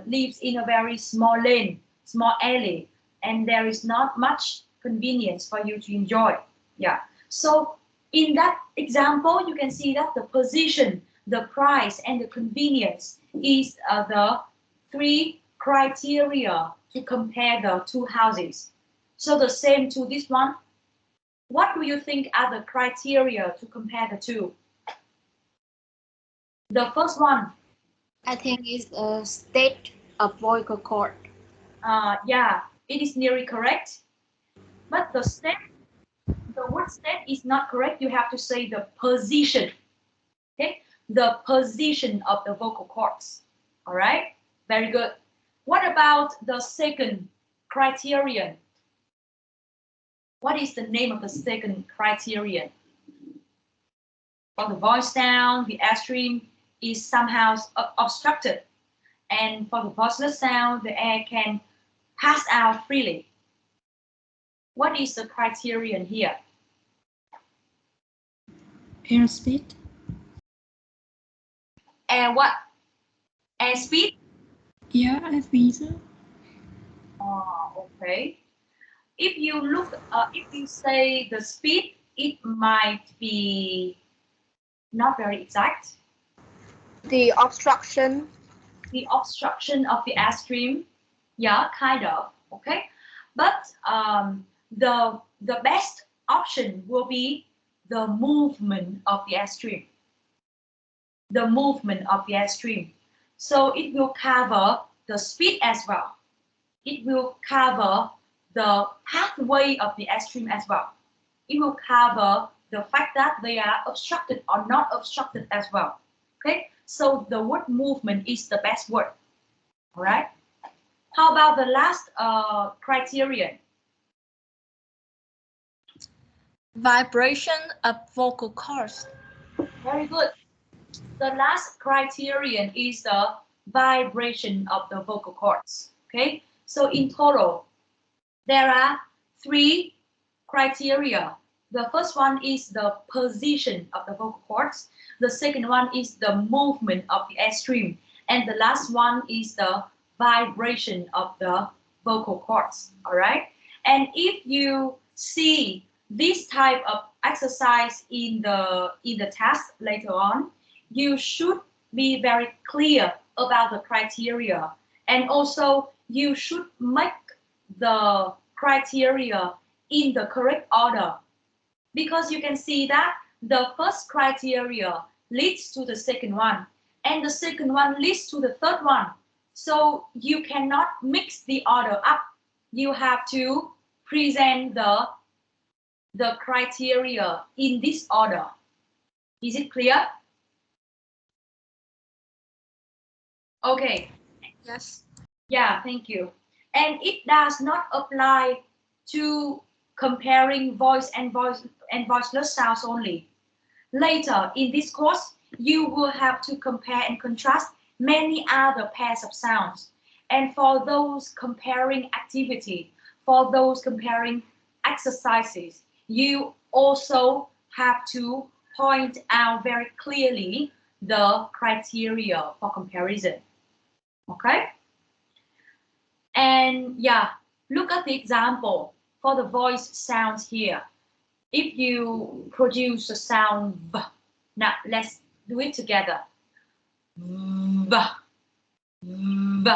lives in a very small lane, small alley, and there is not much convenience for you to enjoy. Yeah. So in that example, you can see that the position, the price, and the convenience is the 3 criteria to compare the 2 houses. So the same to this one. What do you think are the criteria to compare the 2? The first one. I think it's a state of vocal cord. Yeah, it is nearly correct. But the word state is not correct. You have to say the position. Okay, the position of the vocal cords. All right, very good. What about the second criterion? What is the name of the second criterion? For the voice sound, the airstream is somehow obstructed, and for the voiceless sound, the air can pass out freely. What is the criterion here? Airspeed. Air what? Air speed? Yeah, I think so. Okay. If you look, if you say the speed, it might be not very exact. The obstruction. The obstruction of the airstream, yeah, kind of. Okay, but the best option will be the movement of the airstream. The movement of the airstream. So it will cover the speed as well. It will cover the pathway of the airstream as well. It will cover the fact that they are obstructed or not obstructed as well. Okay, so the word movement is the best word. All right. How about the last criterion? Vibration of vocal cords. Very good. The last criterion is the vibration of the vocal cords. Okay, so in total, there are 3 criteria. The first one is the position of the vocal cords. The second one is the movement of the airstream. And the last one is the vibration of the vocal cords. All right. And if you see this type of exercise in the test later on, you should be very clear about the criteria, and also you should make the criteria in the correct order, because you can see that the first criteria leads to the second one, and the second one leads to the third one. So you cannot mix the order up. You have to present the criteria in this order. Is it clear? Okay. Yes. Yeah, thank you. And it does not apply to comparing voice and voiceless sounds only. Later in this course, you will have to compare and contrast many other pairs of sounds. And for those comparing activity, for those comparing exercises, you also have to point out very clearly the criteria for comparison. Okay? And yeah, look at the example for the voice sounds here. If you produce a sound V, now let's do it together. V, V.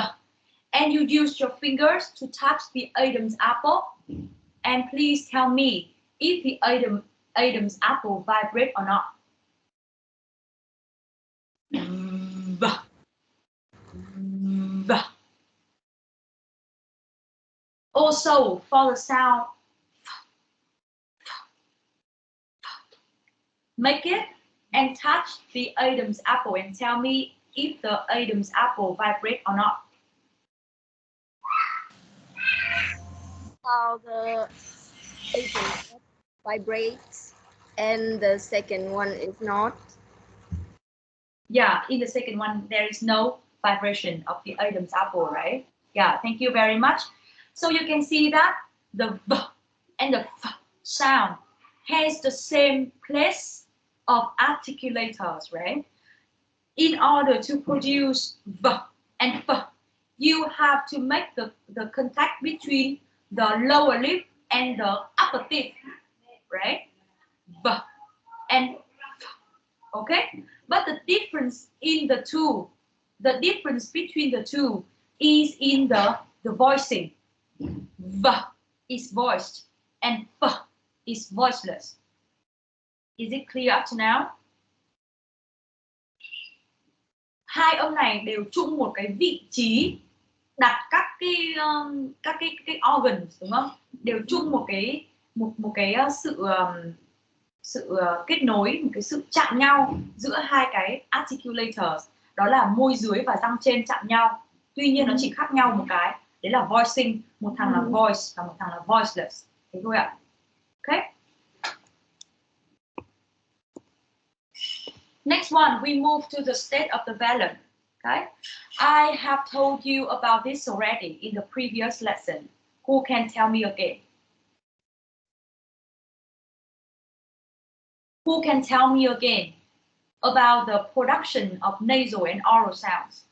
And you use your fingers to touch the Adam's apple. And please tell me if the Adam's apple vibrate or not. V, V. Also, for the sound, make it and touch the Adam's apple and tell me if the Adam's apple vibrate or not. How the agent vibrates and the second one is not. Yeah, in the second one, there is no vibration of the Adam's apple, right? Yeah, thank you very much. So you can see that the V and the F sound has the same place of articulators, right? In order to produce V and F, you have to make the contact between the lower lip and the upper teeth, right? V and F, okay? But the difference in the two, the difference between the two is in the voicing. V is voiced and F is voiceless. Is it clear up to now? Hai âm này đều chung một cái vị trí đặt các cái organs, đúng không? Đều chung một cái sự kết nối, một cái sự chạm nhau giữa hai cái articulators, đó là môi dưới và răng trên chạm nhau. Tuy nhiên nó chỉ khác nhau một cái, đấy là voicing, một thằng là voice và một thằng là voiceless. Thế thôi ạ. Okay. Next one, we move to the state of the vowel. Okay. I have told you about this already in the previous lesson. Who can tell me again? Who can tell me again about the production of nasal and oral sounds?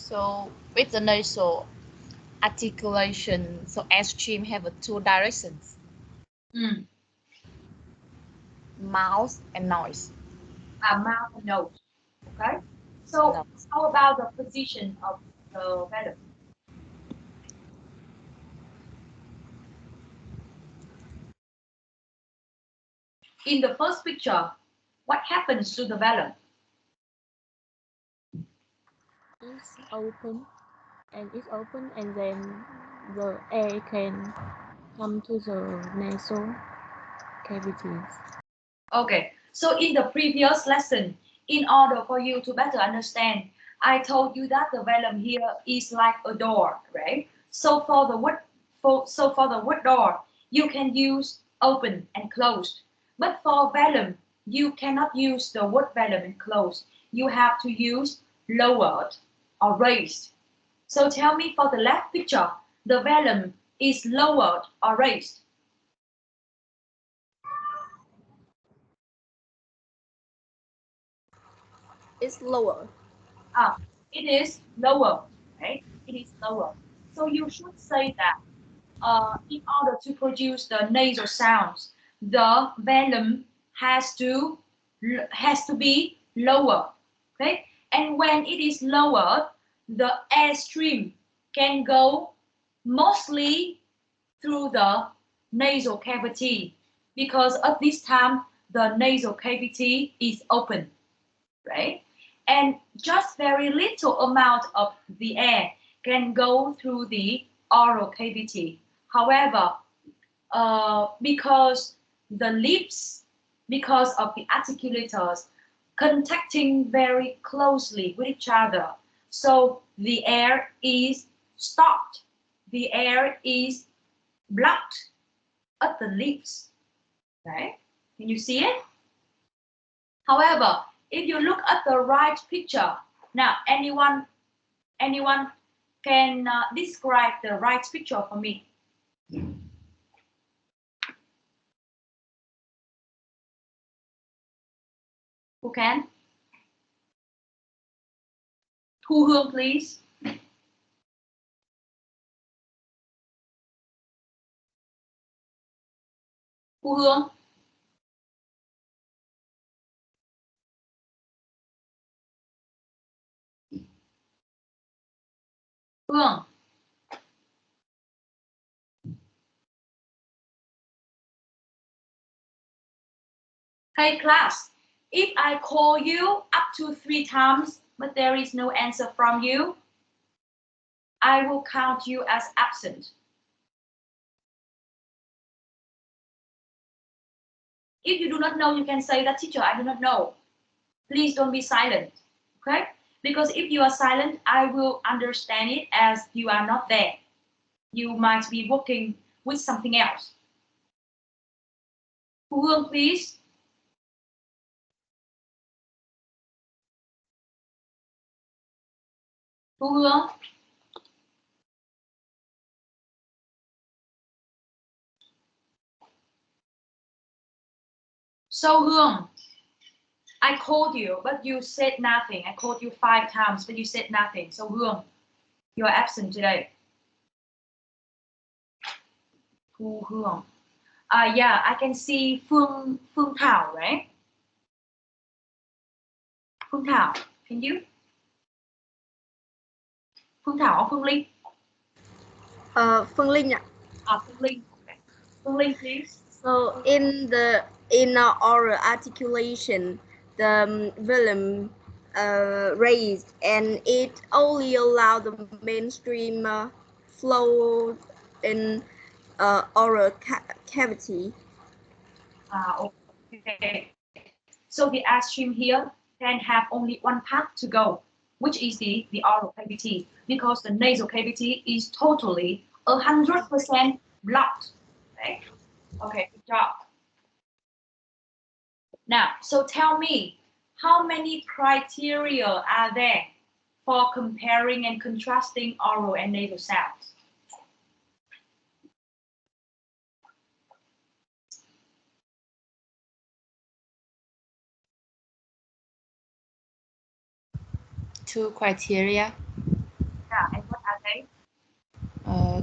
So with the nasal articulation, so airstream have two directions. Mouth and nose. Mouth and nose. Okay. So Nose. how about the position of the vellum? In the first picture, what happens to the vellum? It's open and then the air can come to the nasal cavities. Okay, so in the previous lesson, in order for you to better understand, I told you that the vellum here is like a door, right? So for the wood door, you can use open and closed. But for vellum, you cannot use the wood vellum and closed. You have to use lowered or raised. So tell me, for the left picture, the vellum is lowered or raised? It's lower. It is lower, right? It is lower. So you should say that in order to produce the nasal sounds, the vellum has to be lower, okay? And when it is lower, the airstream can go mostly through the nasal cavity, because at this time the nasal cavity is open, right? And just very little amount of the air can go through the oral cavity. However, because the lips, because of the articulators contacting very closely with each other, so the air is stopped, the air is blocked at the lips, right? Can you see it? However, if you look at the right picture, now anyone can describe the right picture for me? Who can? Thu Hương, please. Thu Hương. Hương. Hey class, if I call you up to 3 times, but there is no answer from you, I will count you as absent. If you do not know, you can say that, teacher, I do not know. Please don't be silent, okay? Because if you are silent, I will understand it as you are not there. You might be working with something else. Thu Hương, please. Thu Hương. So Hương, I called you, but you said nothing. I called you 5 times, but you said nothing. So Hương, you are absent today. Thu Hương. Yeah, I can see Phương Thảo, right? Phương Thảo, can you? Phương Thảo or Phương Linh? Phương Linh ạ. Phương Linh. Okay. Phương Linh, please. So in oral articulation, the vellum raised, and it only allows the mainstream flow in oral cavity. Okay. So the airstream here can have only one path to go, which is the oral cavity, because the nasal cavity is totally 100% blocked. Okay. Okay, good job. Now, so tell me, how many criteria are there for comparing and contrasting oral and nasal sounds? Two criteria.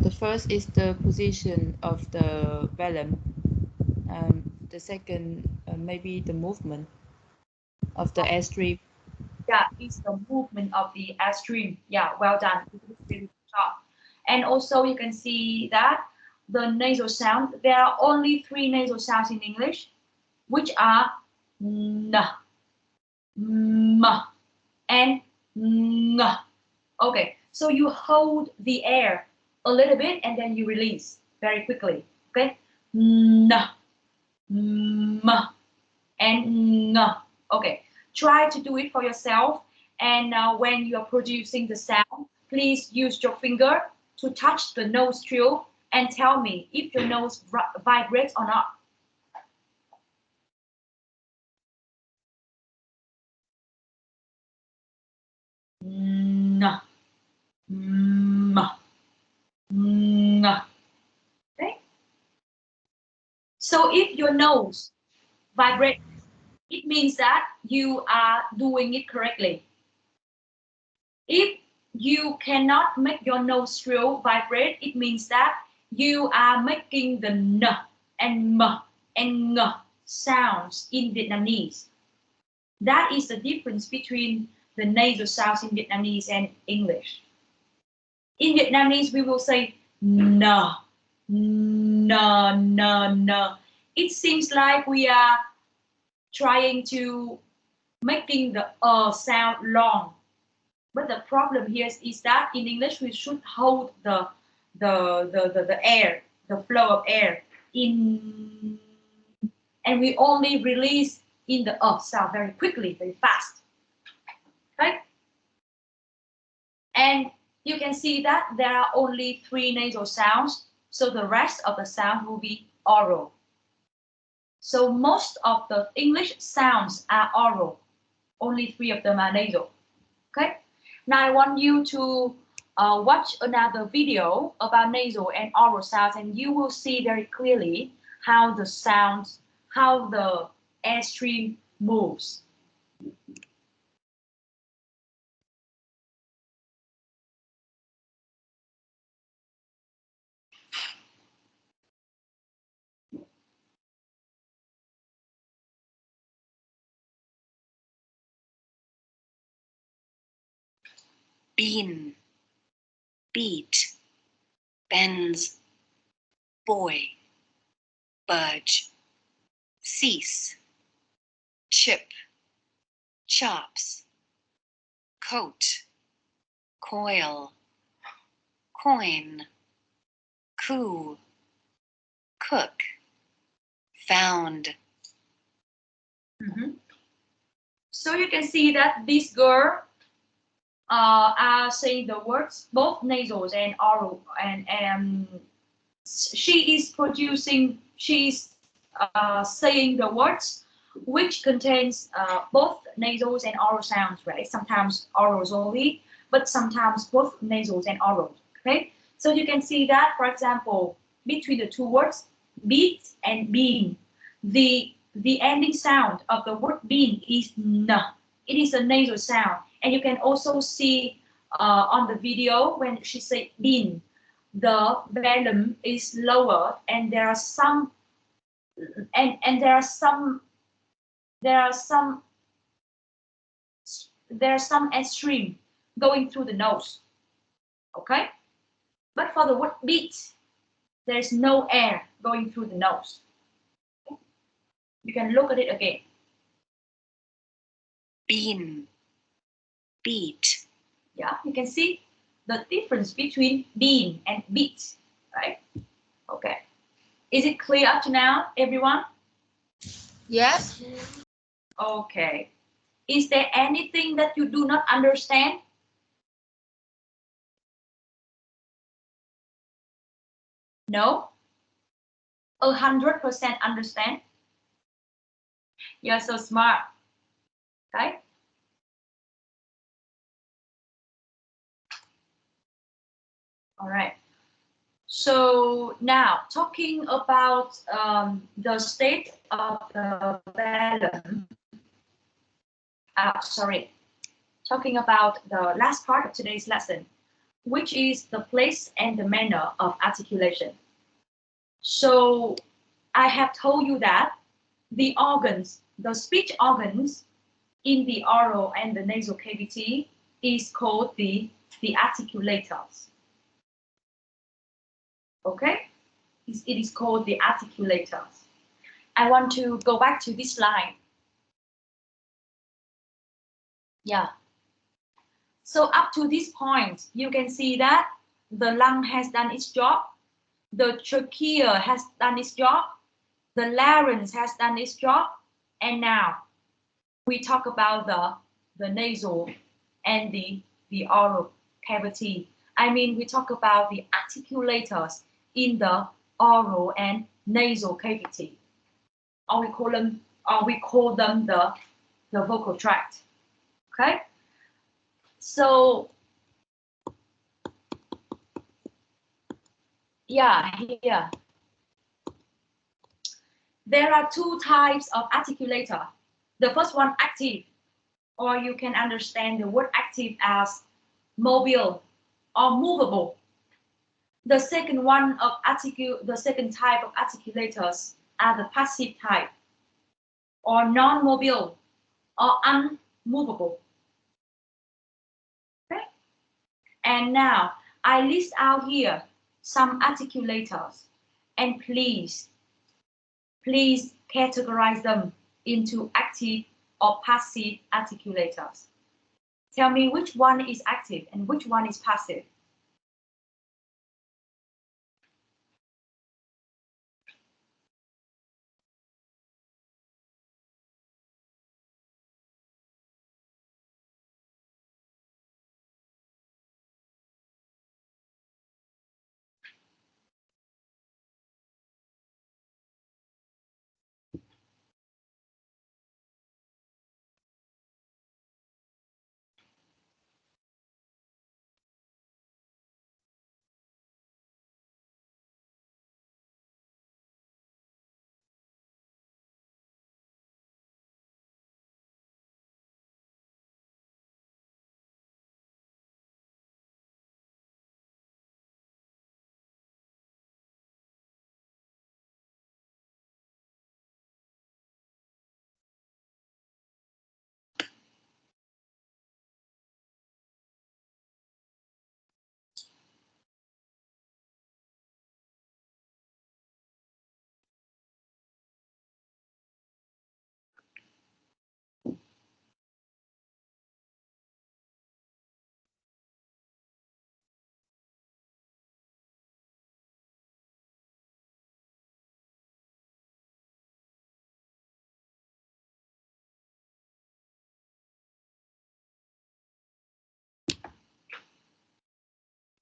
The first is the position of the velum. The second, maybe the movement of the airstream. Yeah, it's the movement of the airstream. Yeah, well done. Really good job. And also you can see that the nasal sound, there are only 3 nasal sounds in English, which are n, m, and ng. Okay, so you hold the air a little bit and then you release very quickly. Okay, n, m, and ng. Okay, try to do it for yourself. And when you are producing the sound, please use your finger to touch the nostril and tell me if your nose vibrates or not. N, m, ng. Okay. So if your nose vibrates, it means that you are doing it correctly. If you cannot make your nostril vibrate, it means that you are making the n and m and ng sounds in Vietnamese. That is the difference between the nasal sounds in Vietnamese and English. In Vietnamese, we will say n, n, n, n. It seems like we are trying to making the sound long. But the problem here is that in English we should hold the air, the flow of air in, and we only release in the sound very quickly, very fast. Right? And you can see that there are only 3 nasal sounds, so the rest of the sound will be oral. So most of the English sounds are oral. Only 3 of them are nasal. Okay? Now I want you to watch another video about nasal and oral sounds, and you will see very clearly how the sounds, how the airstream moves. Bean, beat, bends, boy, budge, cease, chip, chops, coat, coil, coin, coo, cook, found. So you can see that this girl are saying the words, both nasals and oral, and she is saying the words which contains both nasals and oral sounds, right? Sometimes orals only, but sometimes both nasals and oral. Okay, so you can see that, for example, between the 2 words, beat and bean, the ending sound of the word bean is n. It is a nasal sound, and you can also see on the video when she said bean, the velum is lower, and there are some airstream going through the nose. Okay, but for the word beat, there's no air going through the nose. Okay? You can look at it again. Bean, beat. Yeah, you can see the difference between bean and beat, right? Okay. Is it clear up to now, everyone? Yes. Okay. Is there anything that you do not understand? No? 100% understand? You're so smart. Okay? All right. So now talking about the state of the velum. Sorry. Talking about the last part of today's lesson. which is the place and the manner of articulation. So I have told you that the organs, the speech organs in the oral and the nasal cavity is called the articulators. Okay, it is called the articulators. I want to go back to this line. Yeah. So up to this point, you can see that the lung has done its job, the trachea has done its job, the larynx has done its job, and now we talk about the nasal and the oral cavity. I mean, we talk about the articulators in the oral and nasal cavity, or we call them the vocal tract. Okay, so yeah, here there are two types of articulator. The first one, active, or you can understand the word active as mobile or movable. The second type of articulators are the passive type, or non-mobile or unmovable. Okay? And now I list out here some articulators, and please categorize them into active or passive articulators. Tell me which one is active and which one is passive.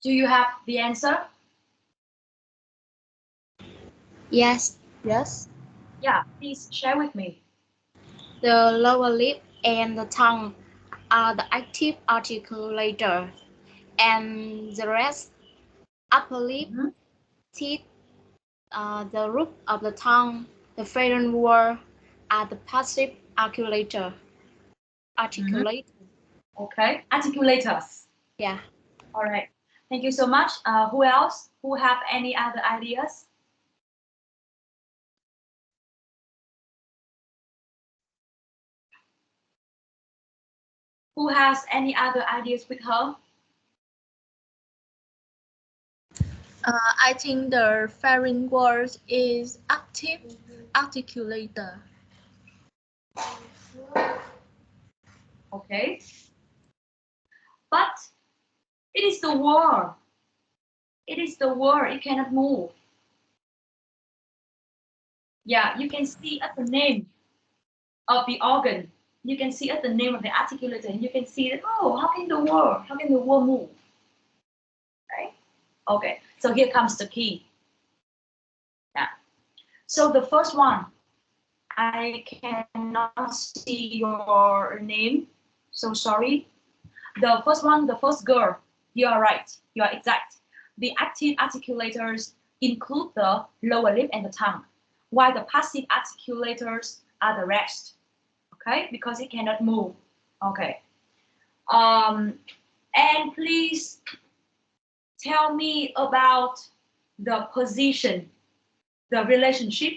Do you have the answer? Yes. Yes. Yeah, please share with me. The lower lip and the tongue are the active articulator, and the rest, upper lip, teeth, the roof of the tongue, the pharynx wall, are the passive articulator. Okay, articulators. Yeah. All right. Thank you so much. Who else? Who have any other ideas? Who has any other ideas with her? I think the pharynx wall is active articulator. Okay. But it is the wall. It is the wall. It cannot move. Yeah, you can see at the name of the organ. You can see at the name of the articulator, and you can see that, oh, how can the wall move? Right? Okay, so here comes the key. Yeah. So the first one, I cannot see your name, so sorry. The first one, the first girl, you are right, you are exact. The active articulators include the lower lip and the tongue, while the passive articulators are the rest, okay, because it cannot move. Okay. And please tell me about the position, the relationship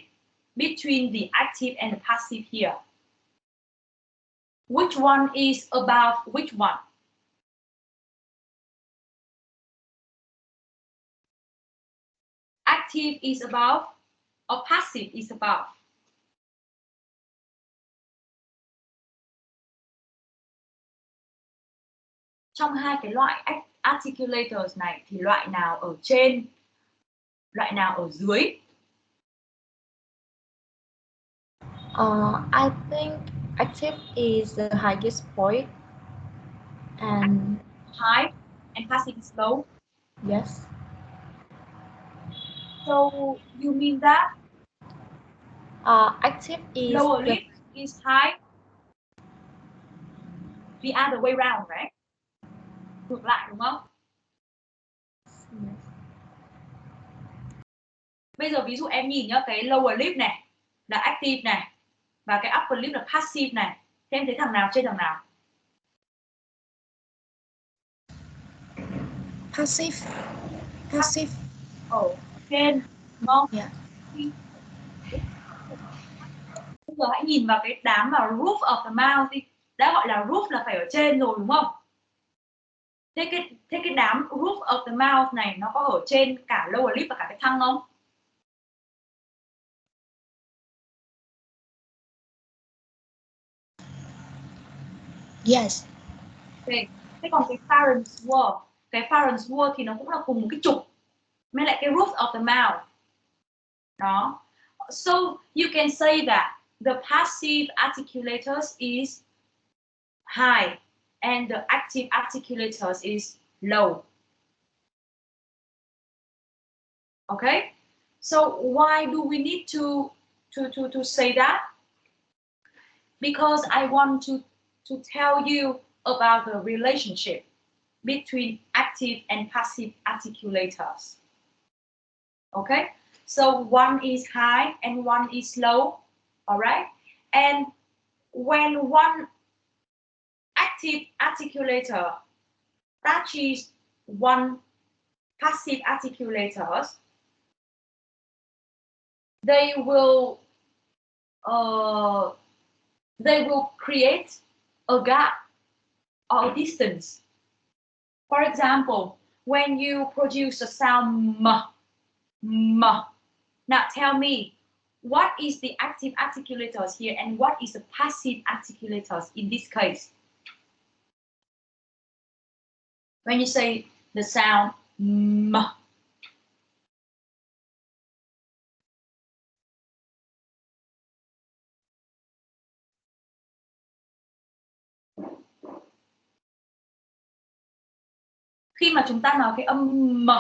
between the active and the passive here. Which one is above which one? Active is above or passive is above? Trong hai cái loại articulators này thì loại nào ở trên, loại nào ở dưới? I think active is the highest point and High and passive is low. yes. So you mean that Active is lower the lip is high, the other way round, right? Ngược lại đúng không? yes. Bây giờ ví dụ em nhìn nhá, cái lower lip này là active này và cái upper lip là passive này. Thế em thấy thằng nào trên thằng nào? Passive. Passive. Ở trên đúng không? Yeah. Bây giờ hãy nhìn vào cái đám mà roof of the mouth đi. Đã gọi là roof là phải ở trên rồi đúng không? Thế cái đám roof of the mouth này nó có ở trên cả lower lip và cả cái tongue không? Yes. Okay. Thế còn cái pharynx wall thì nó cũng là cùng một cái trục với lại cái roof of the mouth. Đó. So you can say that the passive articulators is high and the active articulators is low. Okay? So why do we need to say that? Because I want to tell you about the relationship between active and passive articulators. Okay? So one is high and one is low, all right? And when one active articulator touches one passive articulators, they will create a gap or a distance. For example, when you produce a sound m. Now tell me, what is the active articulators here and what is the passive articulators in this case? When you say the sound m. Khi mà chúng ta nói cái âm m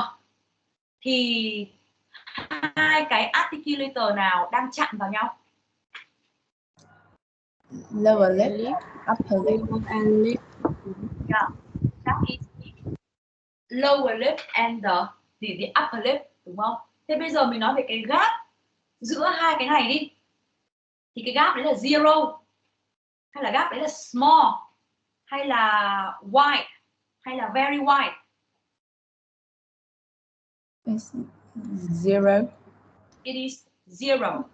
thì hai cái articulator nào đang chạm vào nhau? Lower lip, upper lip. And lip. Yeah, that is the lower lip and the upper lip, đúng không? Thế bây giờ mình nói về cái gap giữa hai cái này đi. Thì cái gap đấy là zero, hay là gap đấy là small, hay là wide, hay là very wide? It's zero. It is zero,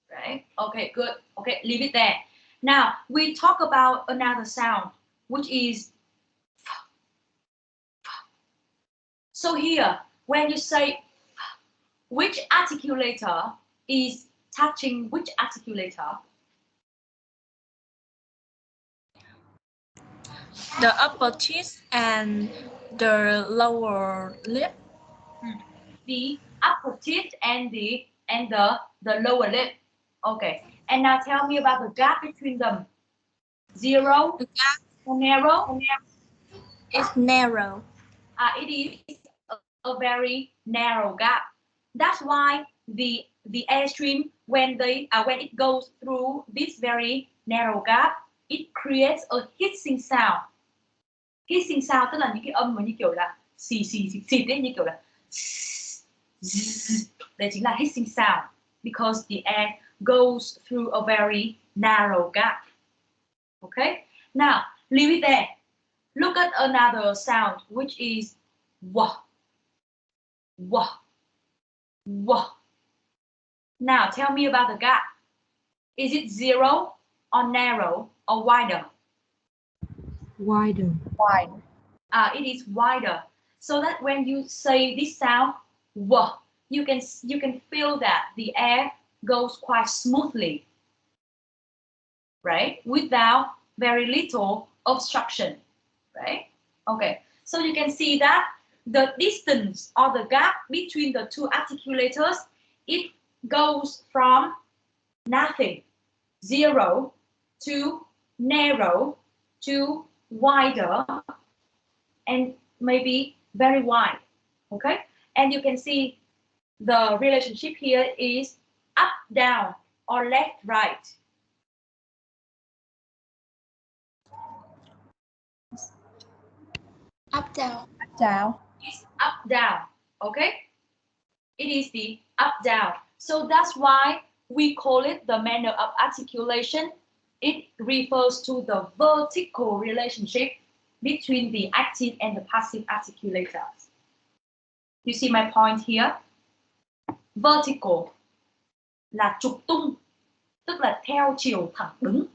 right? Okay, good. Okay, leave it there. Now we talk about another sound, which is so here. When you say which articulator is touching which articulator? The upper teeth and the lower lip. The upper teeth and the lower lip. Okay. And now tell me about the gap between them. Zero? The gap or narrow? is narrow. It is a very narrow gap. That's why the airstream, when it goes through this very narrow gap, it creates a hissing sound. Hissing sound tức là những cái âm mà như kiểu là xì ấy, như kiểu là đây chính là hissing sound, because the air goes through a very narrow gap. Okay, now leave it there. Look at another sound, which is w. W. W. Now tell me about the gap. Is it zero or narrow or wider? Wider. Wide. It is wider. So that when you say this sound, W, you can feel that the air goes quite smoothly, right? Without very little obstruction, right? Okay, so you can see that the distance or the gap between the two articulators, it goes from nothing, zero, to narrow, to wider, and maybe very wide. Okay, and you can see the relationship here is up down or left right. Up down. Down. It's up down. Okay, it is the up down. So that's why we call it the manner of articulation. It refers to the vertical relationship between the active and the passive articulators. You see my point here? Vertical là trục tung, tức là theo chiều thẳng đứng.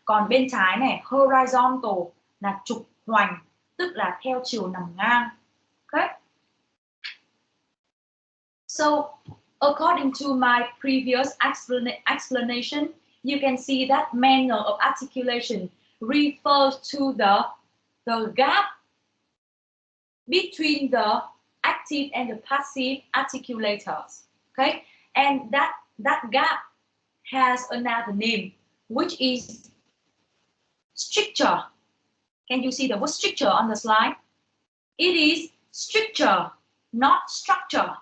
Còn bên trái này, horizontal là trục hoành, tức là theo chiều nằm ngang. Okay? So, according to my previous explanation, you can see that manner of articulation refers to the gap between the active and the passive articulators. Okay, and that gap has another name, which is stricture. Can you see the word stricture on the slide? It is stricture, not structure.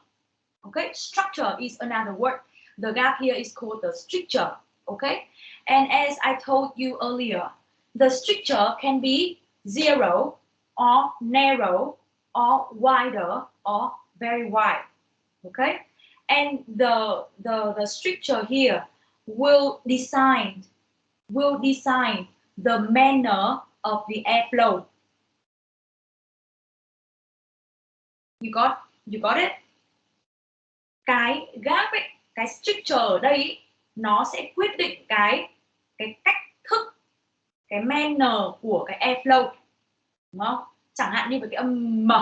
Okay, structure is another word. The gap here is called the stricture. Okay, and as I told you earlier, the stricture can be zero or narrow or wider or very wide. Okay, and the stricture here will design the manner of the airflow. You got it? Cái gap ấy, cái stricture ở đây ấy, nó sẽ quyết định cái cách thức, cái manner của cái airflow, đúng không? Chẳng hạn như với cái âm m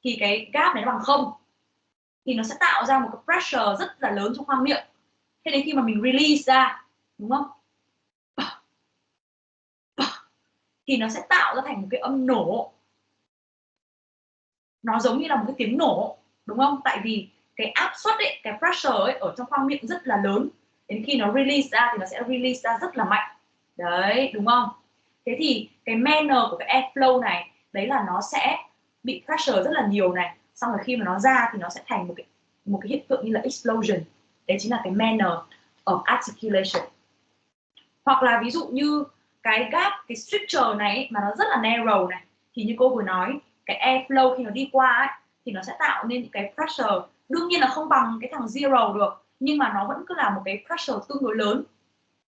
thì cái gap này nó bằng 0 thì nó sẽ tạo ra một cái pressure rất là lớn trong khoang miệng. Thế đến khi mà mình release ra, đúng không? Thì nó sẽ tạo ra thành một cái âm nổ. Nó giống như là một cái tiếng nổ, đúng không? Tại vì cái áp suất ấy, cái pressure ấy ở trong khoang miệng rất là lớn. Đến khi nó release ra thì nó sẽ release ra rất là mạnh. Đấy, đúng không? Thế thì cái manner của cái airflow này, đấy là nó sẽ bị pressure rất là nhiều này. Xong rồi khi mà nó ra thì nó sẽ thành một cái hiện tượng như là explosion. Đấy chính là cái manner of articulation. Hoặc là ví dụ như cái gap, cái stricture này ấy, mà nó rất là narrow này, thì như cô vừa nói, cái airflow khi nó đi qua ấy, thì nó sẽ tạo nên những cái pressure, đương nhiên là không bằng cái thằng zero được, nhưng mà nó vẫn cứ là một cái pressure tương đối lớn,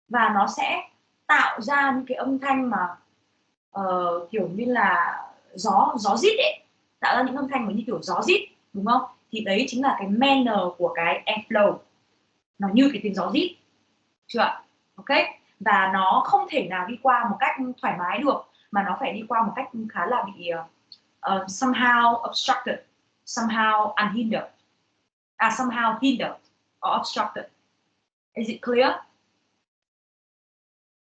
và nó sẽ tạo ra những cái âm thanh mà kiểu như là gió rít ấy, tạo ra những âm thanh mà như kiểu gió rít, đúng không? Thì đấy chính là cái manner của cái airflow, nó như cái tiếng gió rít, chưa ạ? Ok, và nó không thể nào đi qua một cách thoải mái được, mà nó phải đi qua một cách khá là bị somehow obstructed, somehow unhindered, somehow hindered or obstructed. Is it clear?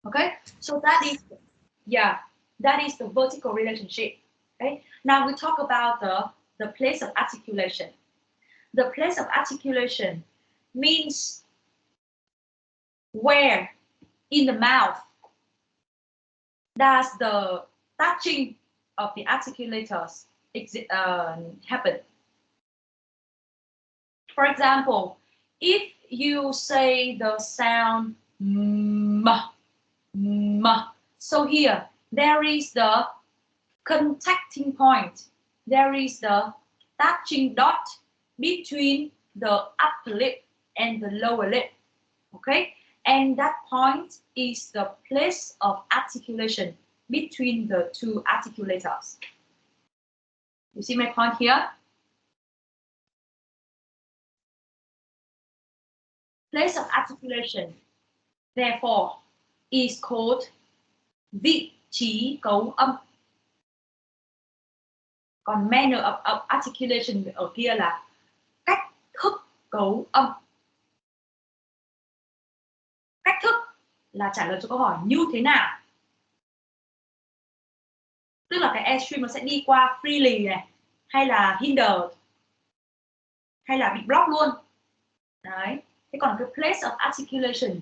Okay, so that is the vertical relationship. Okay, now we talk about the place of articulation. The place of articulation means where in the mouth does the touching of the articulators happen. For example, if you say the sound m, so here there is the contacting point, there is the touching dot between the upper lip and the lower lip. Okay, and that point is the place of articulation between the two articulators. You see my point here? place of articulation, therefore, is called vị trí cấu âm. Còn manner of articulation ở kia là cách thức cấu âm. Cách thức là trả lời cho câu hỏi như thế nào. Tức là cái airstream nó sẽ đi qua freely này, hay là hindered, hay là bị block luôn. Đấy. Thế còn cái place of articulation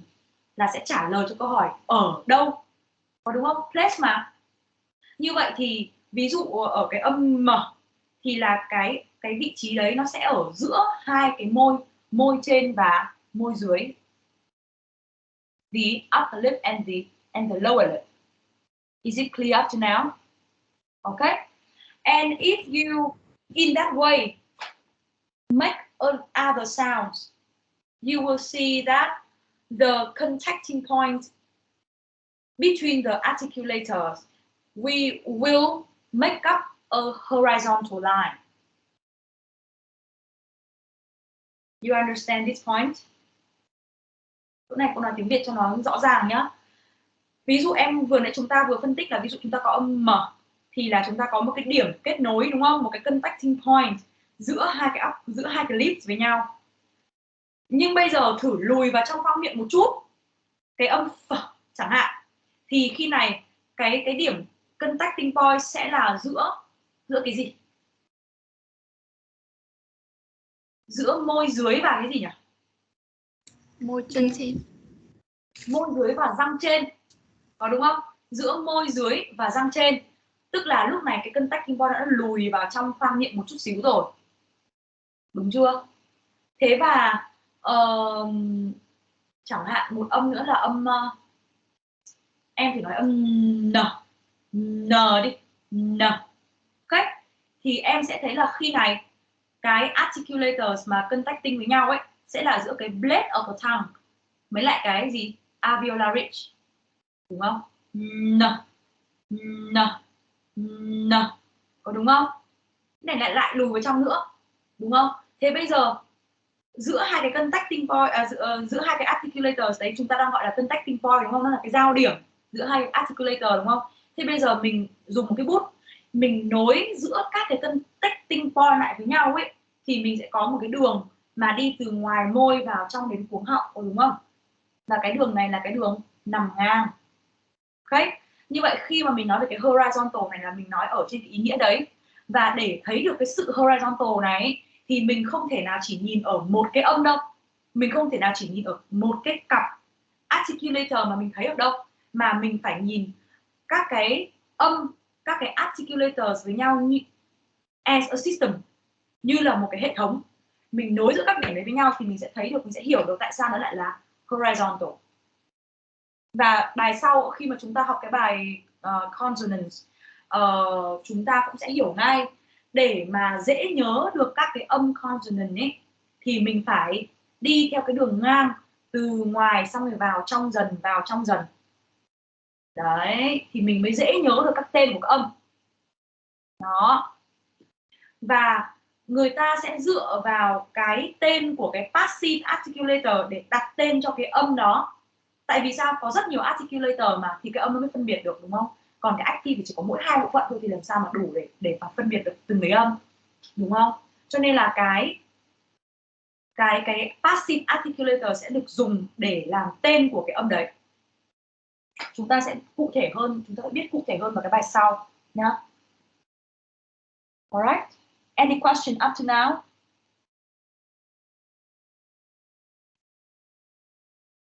là sẽ trả lời cho câu hỏi ở đâu. Có đúng không? Place mà. Như vậy thì ví dụ ở cái âm M thì là cái vị trí đấy nó sẽ ở giữa hai cái môi trên và môi dưới. The upper lip and the lower lip. Is it clear up to now? Okay. And if you in that way make other sounds, you will see that the contacting point between the articulators, we will make up a horizontal line. You understand this point? Chỗ này cô nói tiếng Việt cho nó rõ ràng nhá. Ví dụ em vừa nãy chúng ta vừa phân tích là ví dụ chúng ta có âm M thì là chúng ta có một cái điểm kết nối, đúng không? Một cái contacting point giữa hai cái lips với nhau. Nhưng bây giờ thử lùi vào trong khoang miệng một chút, cái âm F chẳng hạn, thì khi này cái điểm contacting point sẽ là giữa cái gì? Giữa môi dưới và cái gì nhỉ? Môi chân trên. Môi dưới và răng trên, có đúng không? Giữa môi dưới và răng trên, tức là lúc này cái contacting point đã lùi vào trong khoang miệng một chút xíu rồi, đúng chưa? Thế và chẳng hạn một âm nữa là âm em thì nói âm n đi, n. Ok, thì em sẽ thấy là khi này cái articulators mà contacting với nhau ấy sẽ là giữa cái blade of the tongue với lại cái gì? Alveolar ridge, đúng không? N, có đúng không? Cái này lại lùi vào trong nữa, đúng không? Thế bây giờ giữa hai cái contacting point, giữa hai cái articulators đấy chúng ta đang gọi là contacting point, đúng không? Nó là cái giao điểm giữa hai articulator, đúng không? Thế bây giờ mình dùng một cái bút, mình nối giữa các cái contacting point lại với nhau ấy, thì mình sẽ có một cái đường mà đi từ ngoài môi vào trong đến cuống họng, đúng không? Và cái đường này là cái đường nằm ngang. Ok, như vậy khi mà mình nói về cái horizontal này là mình nói ở trên cái ý nghĩa đấy. Và để thấy được cái sự horizontal này thì mình không thể nào chỉ nhìn ở một cái âm đâu, mình không thể nào chỉ nhìn ở một cái cặp articulator mà mình thấy ở đâu, mà mình phải nhìn các cái âm, các cái articulators với nhau như as a system, như là một cái hệ thống. Mình nối giữa các điểm đấy với nhau thì mình sẽ thấy được, mình sẽ hiểu được tại sao nó lại là horizontal. Và bài sau khi mà chúng ta học cái bài consonants, chúng ta cũng sẽ hiểu ngay. Để mà dễ nhớ được các cái âm consonant ấy thì mình phải đi theo cái đường ngang từ ngoài xong rồi vào trong dần. Đấy, thì mình mới dễ nhớ được các tên của các âm. Đó. Và người ta sẽ dựa vào cái tên của cái passive articulator để đặt tên cho cái âm đó. Tại vì sao? Có rất nhiều articulator mà thì cái âm nó mới phân biệt được, đúng không? Còn cái active thì chỉ có mỗi 2 bộ phận thôi thì làm sao mà đủ để mà phân biệt được từng cái âm, đúng không? Cho nên là cái passive articulator sẽ được dùng để làm tên của cái âm đấy. Chúng ta sẽ cụ thể hơn, chúng ta sẽ biết cụ thể hơn vào cái bài sau nhá. Alright. Any question up to now?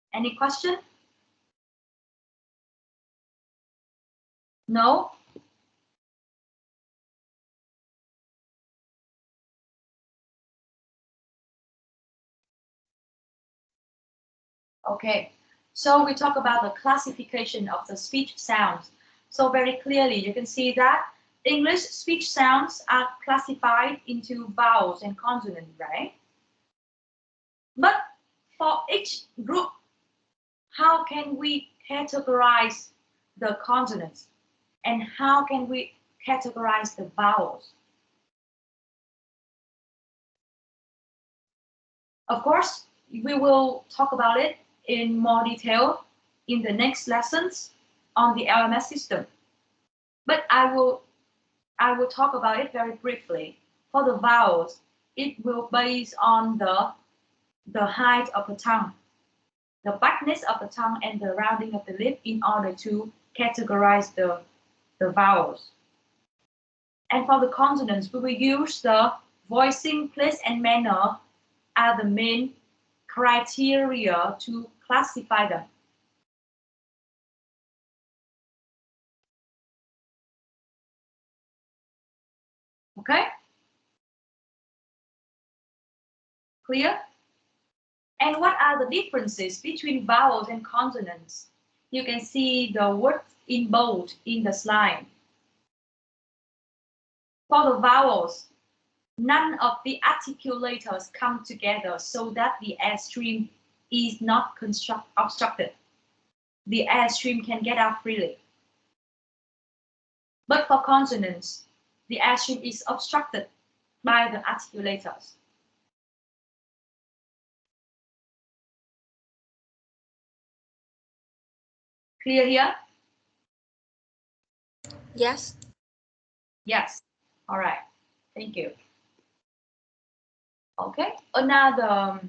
Any question? No? Okay, so we talk about the classification of the speech sounds. So very clearly you can see that English speech sounds are classified into vowels and consonants, right? But for each group, how can we categorize the consonants? And how can we categorize the vowels? Of course, we will talk about it in more detail in the next lessons on the LMS system. But I will talk about it very briefly. For the vowels, it will base on the height of the tongue, the backness of the tongue, and the rounding of the lip in order to categorize the vowels. And for the consonants, we will use the voicing, place, and manner as the main criteria to classify them. Okay? Clear? And what are the differences between vowels and consonants? You can see the words in bold in the slide. For the vowels, none of the articulators come together so that the airstream is not obstructed. The airstream can get out freely. But for consonants, the airstream is obstructed by the articulators. Clear here? Yes. Yes. All right. Thank you. Okay. Another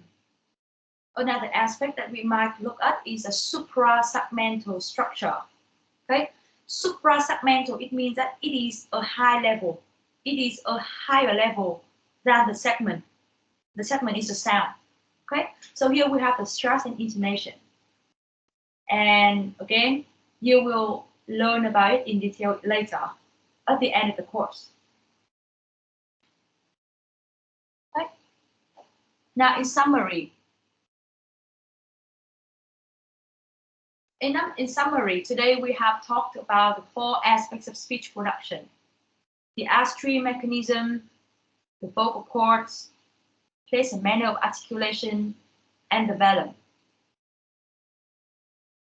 aspect that we might look at is a suprasegmental structure. Okay. Suprasegmental, it means that it is a high level. It is a higher level than the segment. The segment is the sound. Okay. So here we have the stress and intonation. And again, you will learn about it in detail later at the end of the course. Okay. Now, in summary, today we have talked about the 4 aspects of speech production: the airstream mechanism, the vocal cords, place and manner of articulation, and the vellum.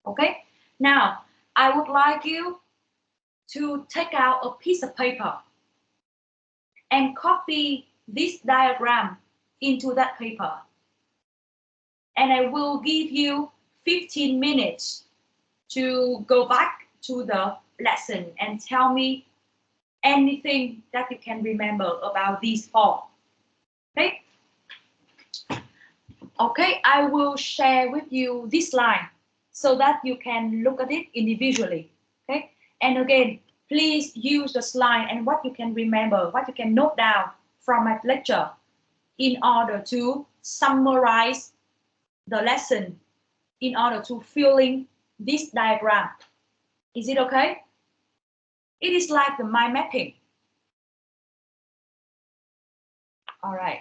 Okay. Now, I would like you to take out a piece of paper and copy this diagram into that paper. And I will give you 15 minutes to go back to the lesson and tell me anything that you can remember about these 4. Okay? Okay, I will share with you this line so that you can look at it individually. Okay? And again, please use the slide and what you can remember, what you can note down from my lecture in order to summarize the lesson, in order to fill in this diagram. Is it okay? It is like the mind mapping. All right.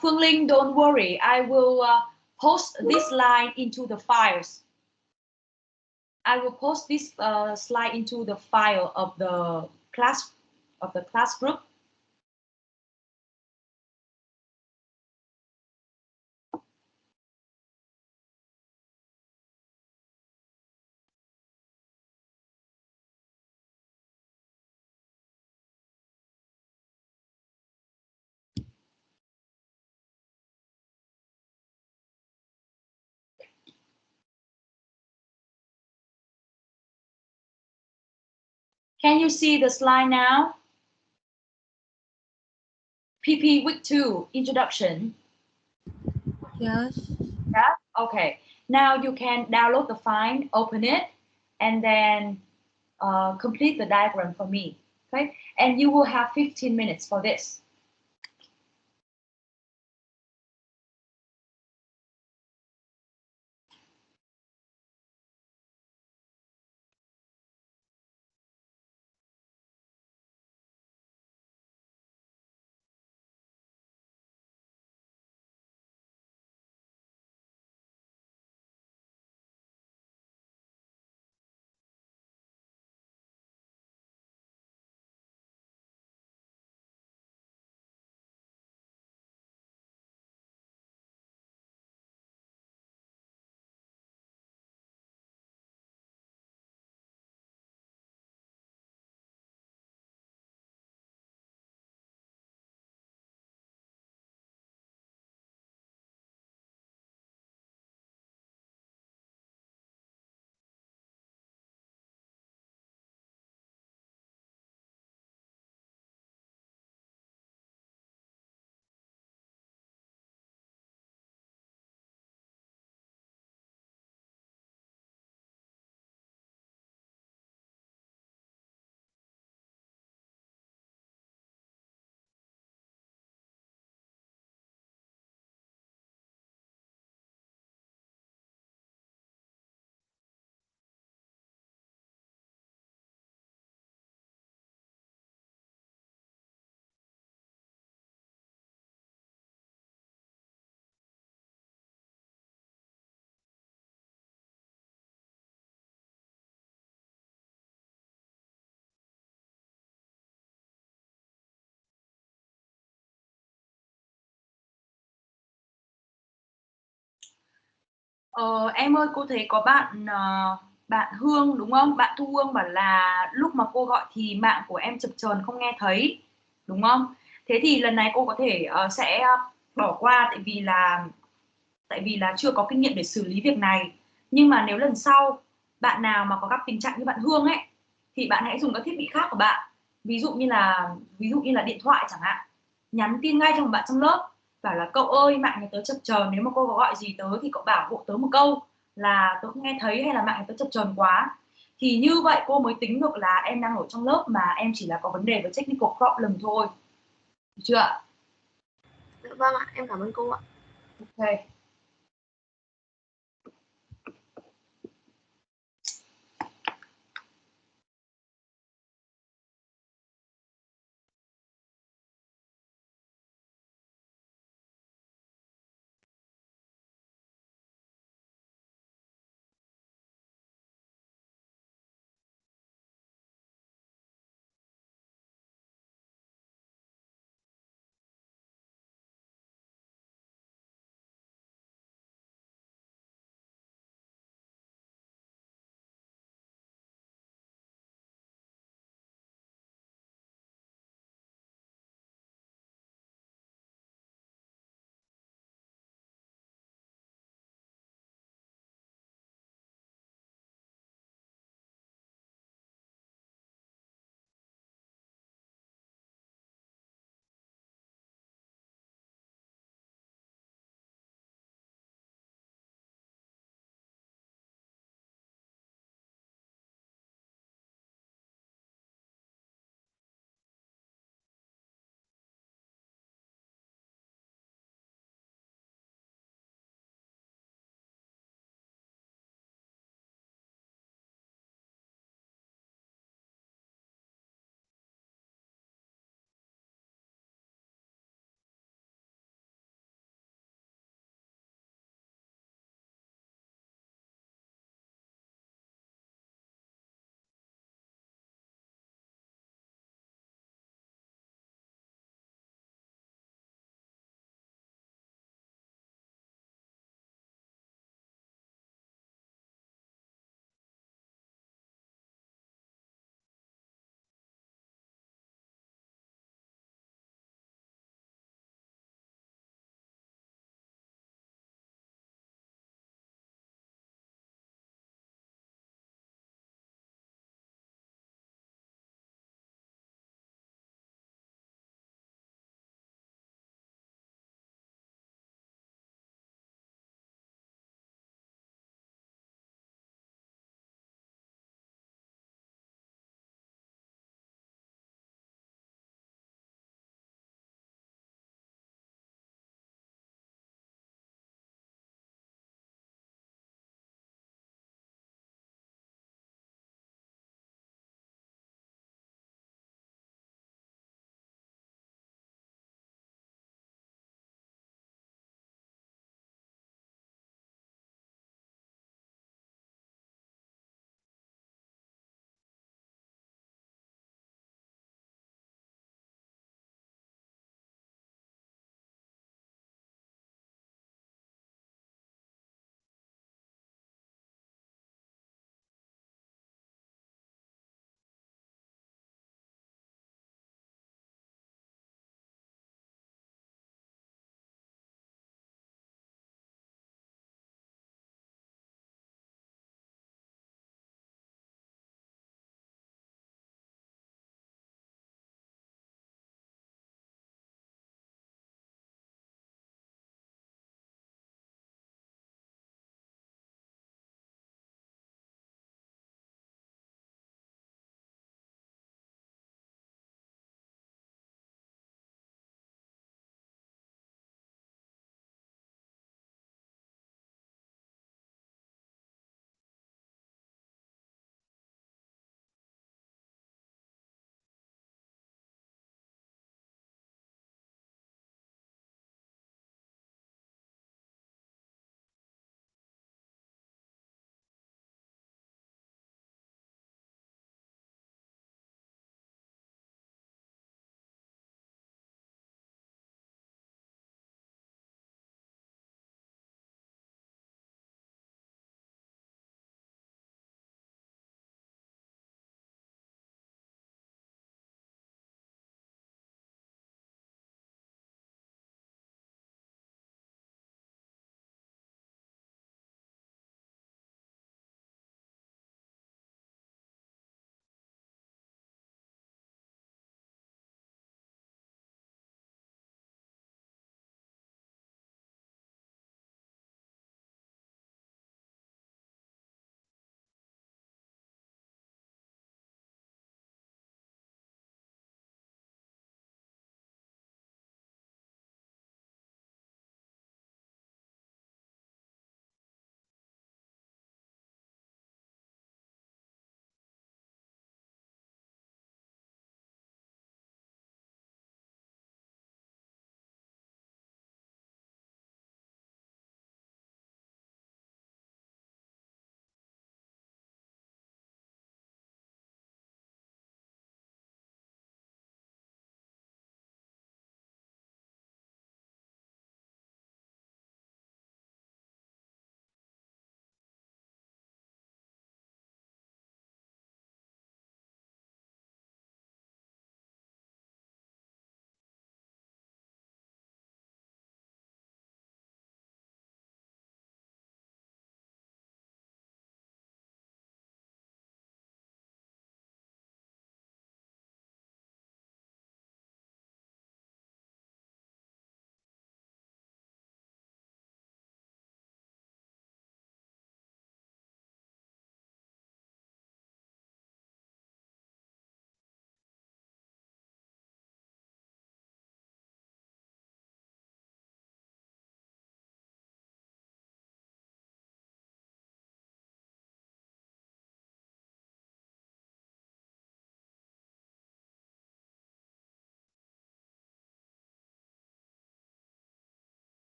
Phương Linh, don't worry. I will post this line into the files. I will post this slide into the file of the class group. Can you see the slide now? PP week 2 introduction. Yes. Yeah. Okay. Now you can download the file, open it, and then complete the diagram for me. Okay. And you will have 15 minutes for this. Em ơi, cô thấy có bạn Hương đúng không? Bạn Thu Hương bảo là lúc mà cô gọi thì mạng của em chập chờn không nghe thấy, đúng không? Thế thì lần này cô có thể sẽ bỏ qua, tại vì là chưa có kinh nghiệm để xử lý việc này. Nhưng mà nếu lần sau bạn nào mà có gặp tình trạng như bạn Hương ấy thì bạn hãy dùng các thiết bị khác của bạn. Ví dụ như là điện thoại chẳng hạn. Nhắn tin ngay cho một bạn trong lớp bảo là cậu ơi, mạng nhà tớ chập chờn, nếu mà cô có gọi gì tớ thì cậu bảo hộ tớ một câu là tớ không nghe thấy, hay là mạng nhà tớ chập chờn quá. Thì như vậy cô mới tính được là em đang ở trong lớp mà em chỉ là có vấn đề với technical problem thôi. Được chưa ạ? Dạ vâng ạ, em cảm ơn cô ạ. Ok.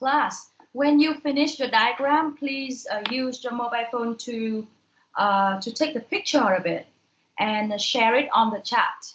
Class, when you finish your diagram, please use your mobile phone to take the picture of it and share it on the chat.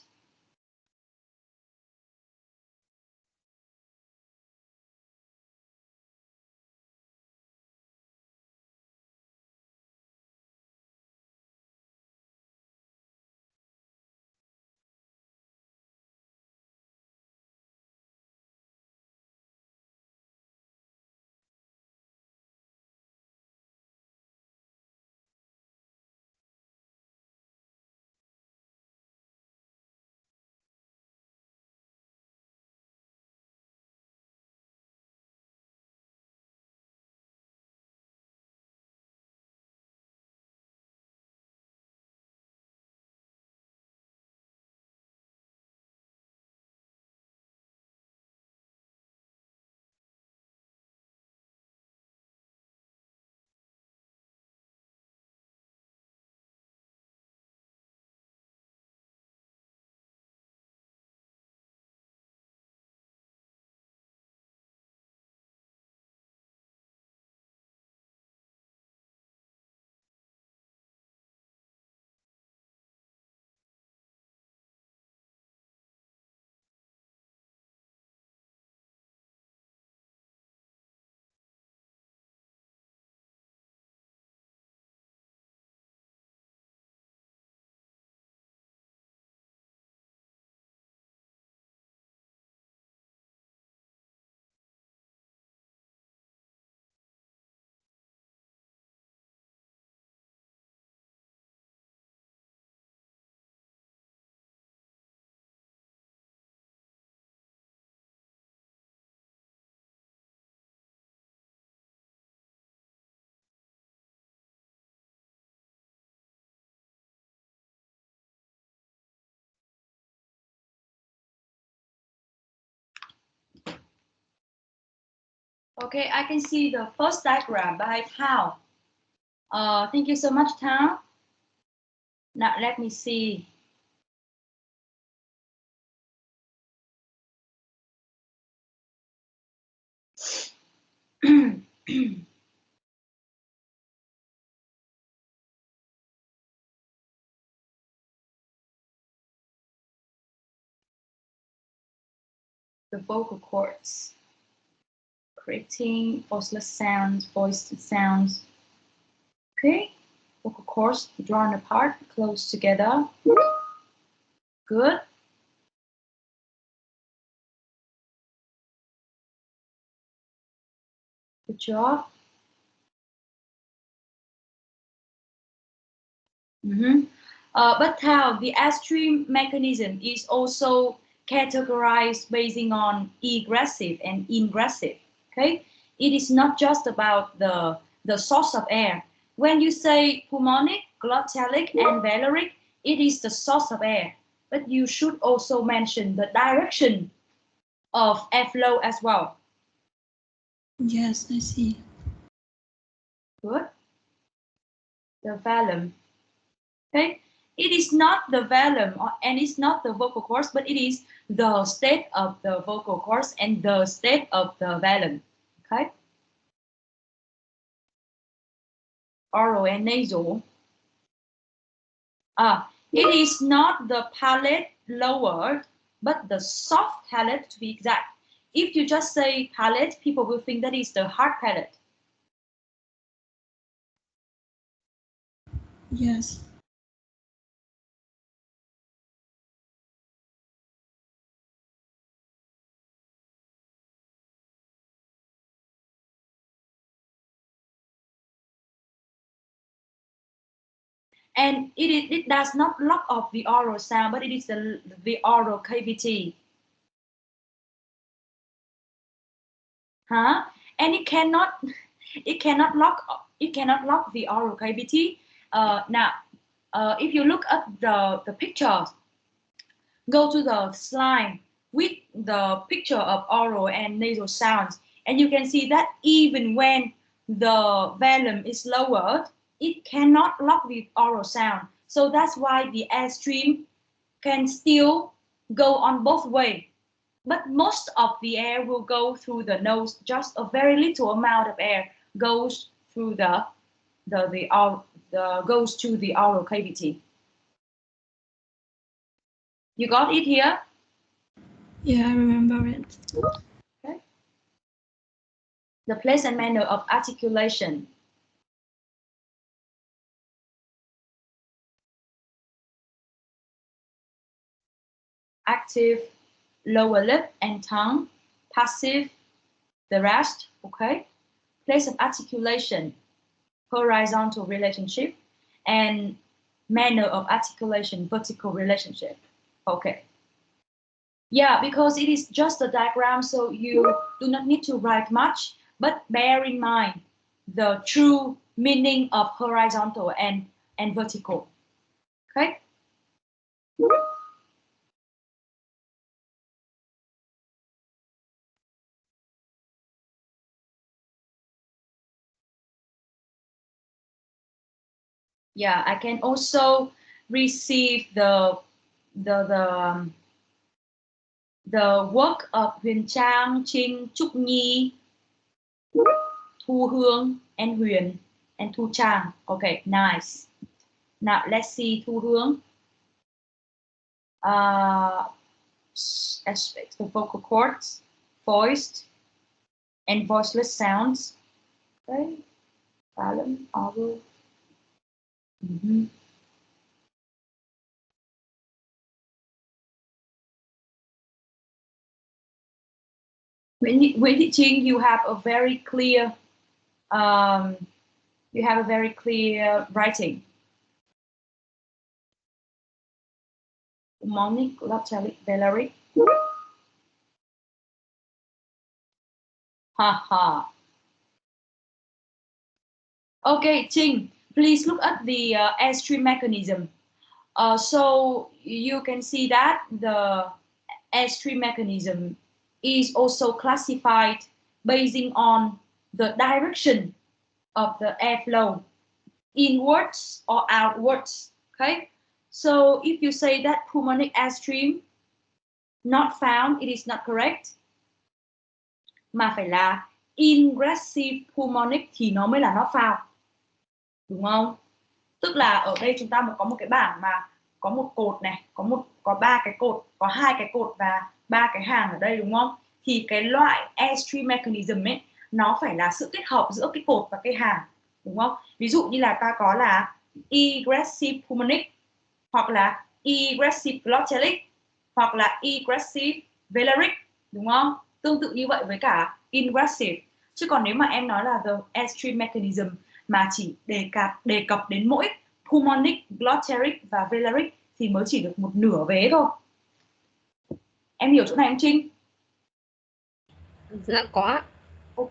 Okay, I can see the first diagram by Thao. Thank you so much, Thao. Now let me see. The vocal cords, creating voiceless sounds, voiced sounds. Okay, vocal cords drawn apart, close together. Good. Good job. But how the airstream mechanism is also categorized based on egressive and ingressive. Okay, it is not just about the source of air. When you say pulmonic, glottalic, and valeric, it is the source of air. But you should also mention the direction of airflow as well. Yes, I see. Good. The velum. Okay, it is not the velum and it's not the vocal cords, but it is the state of the vocal cords and the state of the velum. Okay, oral and nasal. It is not the palate lowered, but the soft palate to be exact. If you just say palate, people will think that is the hard palate. Yes. And it does not lock off the oral sound, but it is the oral cavity. And it cannot lock the oral cavity. Now, if you look at the pictures, go to the slide with the picture of oral and nasal sounds, and you can see that even when the velum is lowered, it cannot lock the oral sound. So that's why the airstream can still go on both ways. but most of the air will go through the nose. Just a very little amount of air goes through goes to the oral cavity. You got it here? Yeah, I remember it. Okay. The place and manner of articulation. Active, lower lip and tongue. Passive, the rest. Okay. Place of articulation, horizontal relationship, and manner of articulation, vertical relationship. Okay. Yeah, because it is just a diagram, so you do not need to write much, but bear in mind the true meaning of horizontal and vertical. Okay? Yeah, I can also receive the work of Huyền Trang, Trinh, Trúc Nhi, Thu Hương, and Huyền, and Thu Trang. Okay, nice. Now let's see Thu Hương. Aspects, the vocal cords, voiced and voiceless sounds. Okay, balance, oral. Nguyễn Thị Trinh, you have a very clear, writing. Monique, Valerie. Haha. Okay, Trinh, please look at the airstream mechanism. So you can see that the airstream mechanism is also classified basing on the direction of the airflow, inwards or outwards. Okay, so if you say that pulmonic airstream not found, it is not correct, mà phải là ingressive pulmonic thì nó mới là not found, đúng không? Tức là ở đây chúng ta có một cái bảng mà có một cột này, có 3 cái cột, có 2 cái cột và 3 cái hàng ở đây, đúng không? Thì cái loại airstream mechanism ấy nó phải là sự kết hợp giữa cái cột và cái hàng, đúng không? Ví dụ như là ta có là egressive pulmonic, hoặc là egressive glottalic, hoặc là egressive velaric, đúng không? Tương tự như vậy với cả ingressive. Chứ còn nếu mà em nói là the airstream mechanism mà chỉ đề cập đến mỗi pulmonic, glottalic và velaric thì mới chỉ được một nửa vế thôi. Em hiểu chỗ này không Trinh? Dạ có. Ok,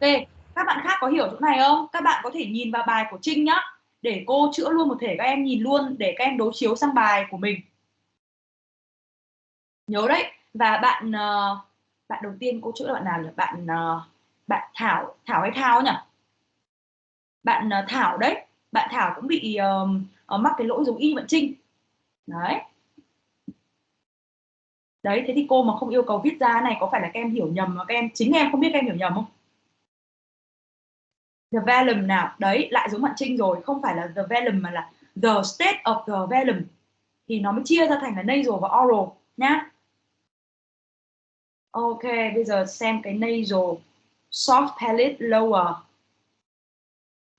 các bạn khác có hiểu chỗ này không? Các bạn có thể nhìn vào bài của Trinh nhá, để cô chữa luôn một thể các em nhìn luôn, để các em đối chiếu sang bài của mình. Nhớ đấy. Và bạn đầu tiên cô chữa là bạn nào nhỉ? Bạn Thảo hay Thao nhỉ? Bạn Thảo đấy. Bạn Thảo cũng bị mắc cái lỗi giống y bạn Trinh. Đấy. Đấy, thế thì cô mà không yêu cầu viết ra này có phải là các em hiểu nhầm mà chính em không biết các em hiểu nhầm không? The velum nào? Đấy, lại giống bạn Trinh rồi, không phải là the velum mà là the state of the velum. Thì nó mới chia ra thành là nasal và oral nhá. Ok, bây giờ xem cái nasal, soft palate lower,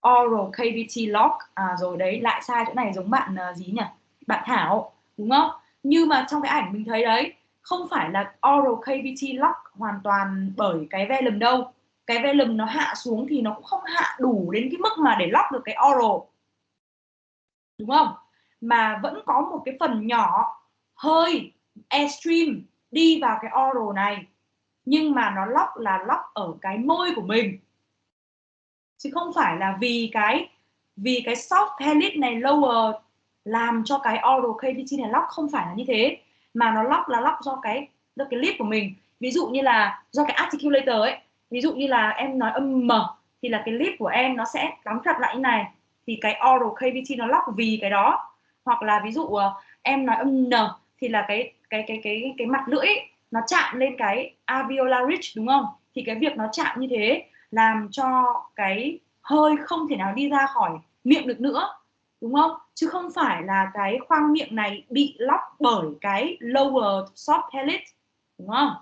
oral cavity lock. Rồi đấy, lại sai chỗ này giống bạn gì nhỉ? Bạn Thảo, đúng không? Nhưng mà trong cái ảnh mình thấy đấy, không phải là oral cavity lock hoàn toàn bởi cái velum đâu. Cái velum nó hạ xuống thì nó cũng không hạ đủ đến cái mức mà để lock được cái oral, đúng không? Mà vẫn có một cái phần nhỏ hơi airstream đi vào cái oral này, nhưng mà nó lock ở cái môi của mình, chứ không phải là vì cái soft palate này lower làm cho cái oral cavity này lock, không phải là như thế, mà nó lock do cái lip của mình. Ví dụ như là do cái articulator ấy, ví dụ như là em nói âm m thì là cái lip của em nó sẽ đóng chặt lại như này, thì cái oral cavity nó lock vì cái đó. Hoặc là ví dụ em nói âm n thì là cái mặt lưỡi ấy, nó chạm lên cái alveolar ridge đúng không? Thì cái việc nó chạm như thế làm cho cái hơi không thể nào đi ra khỏi miệng được nữa, đúng không? Chứ không phải là cái khoang miệng này bị lóc bởi cái lower soft palate, đúng không?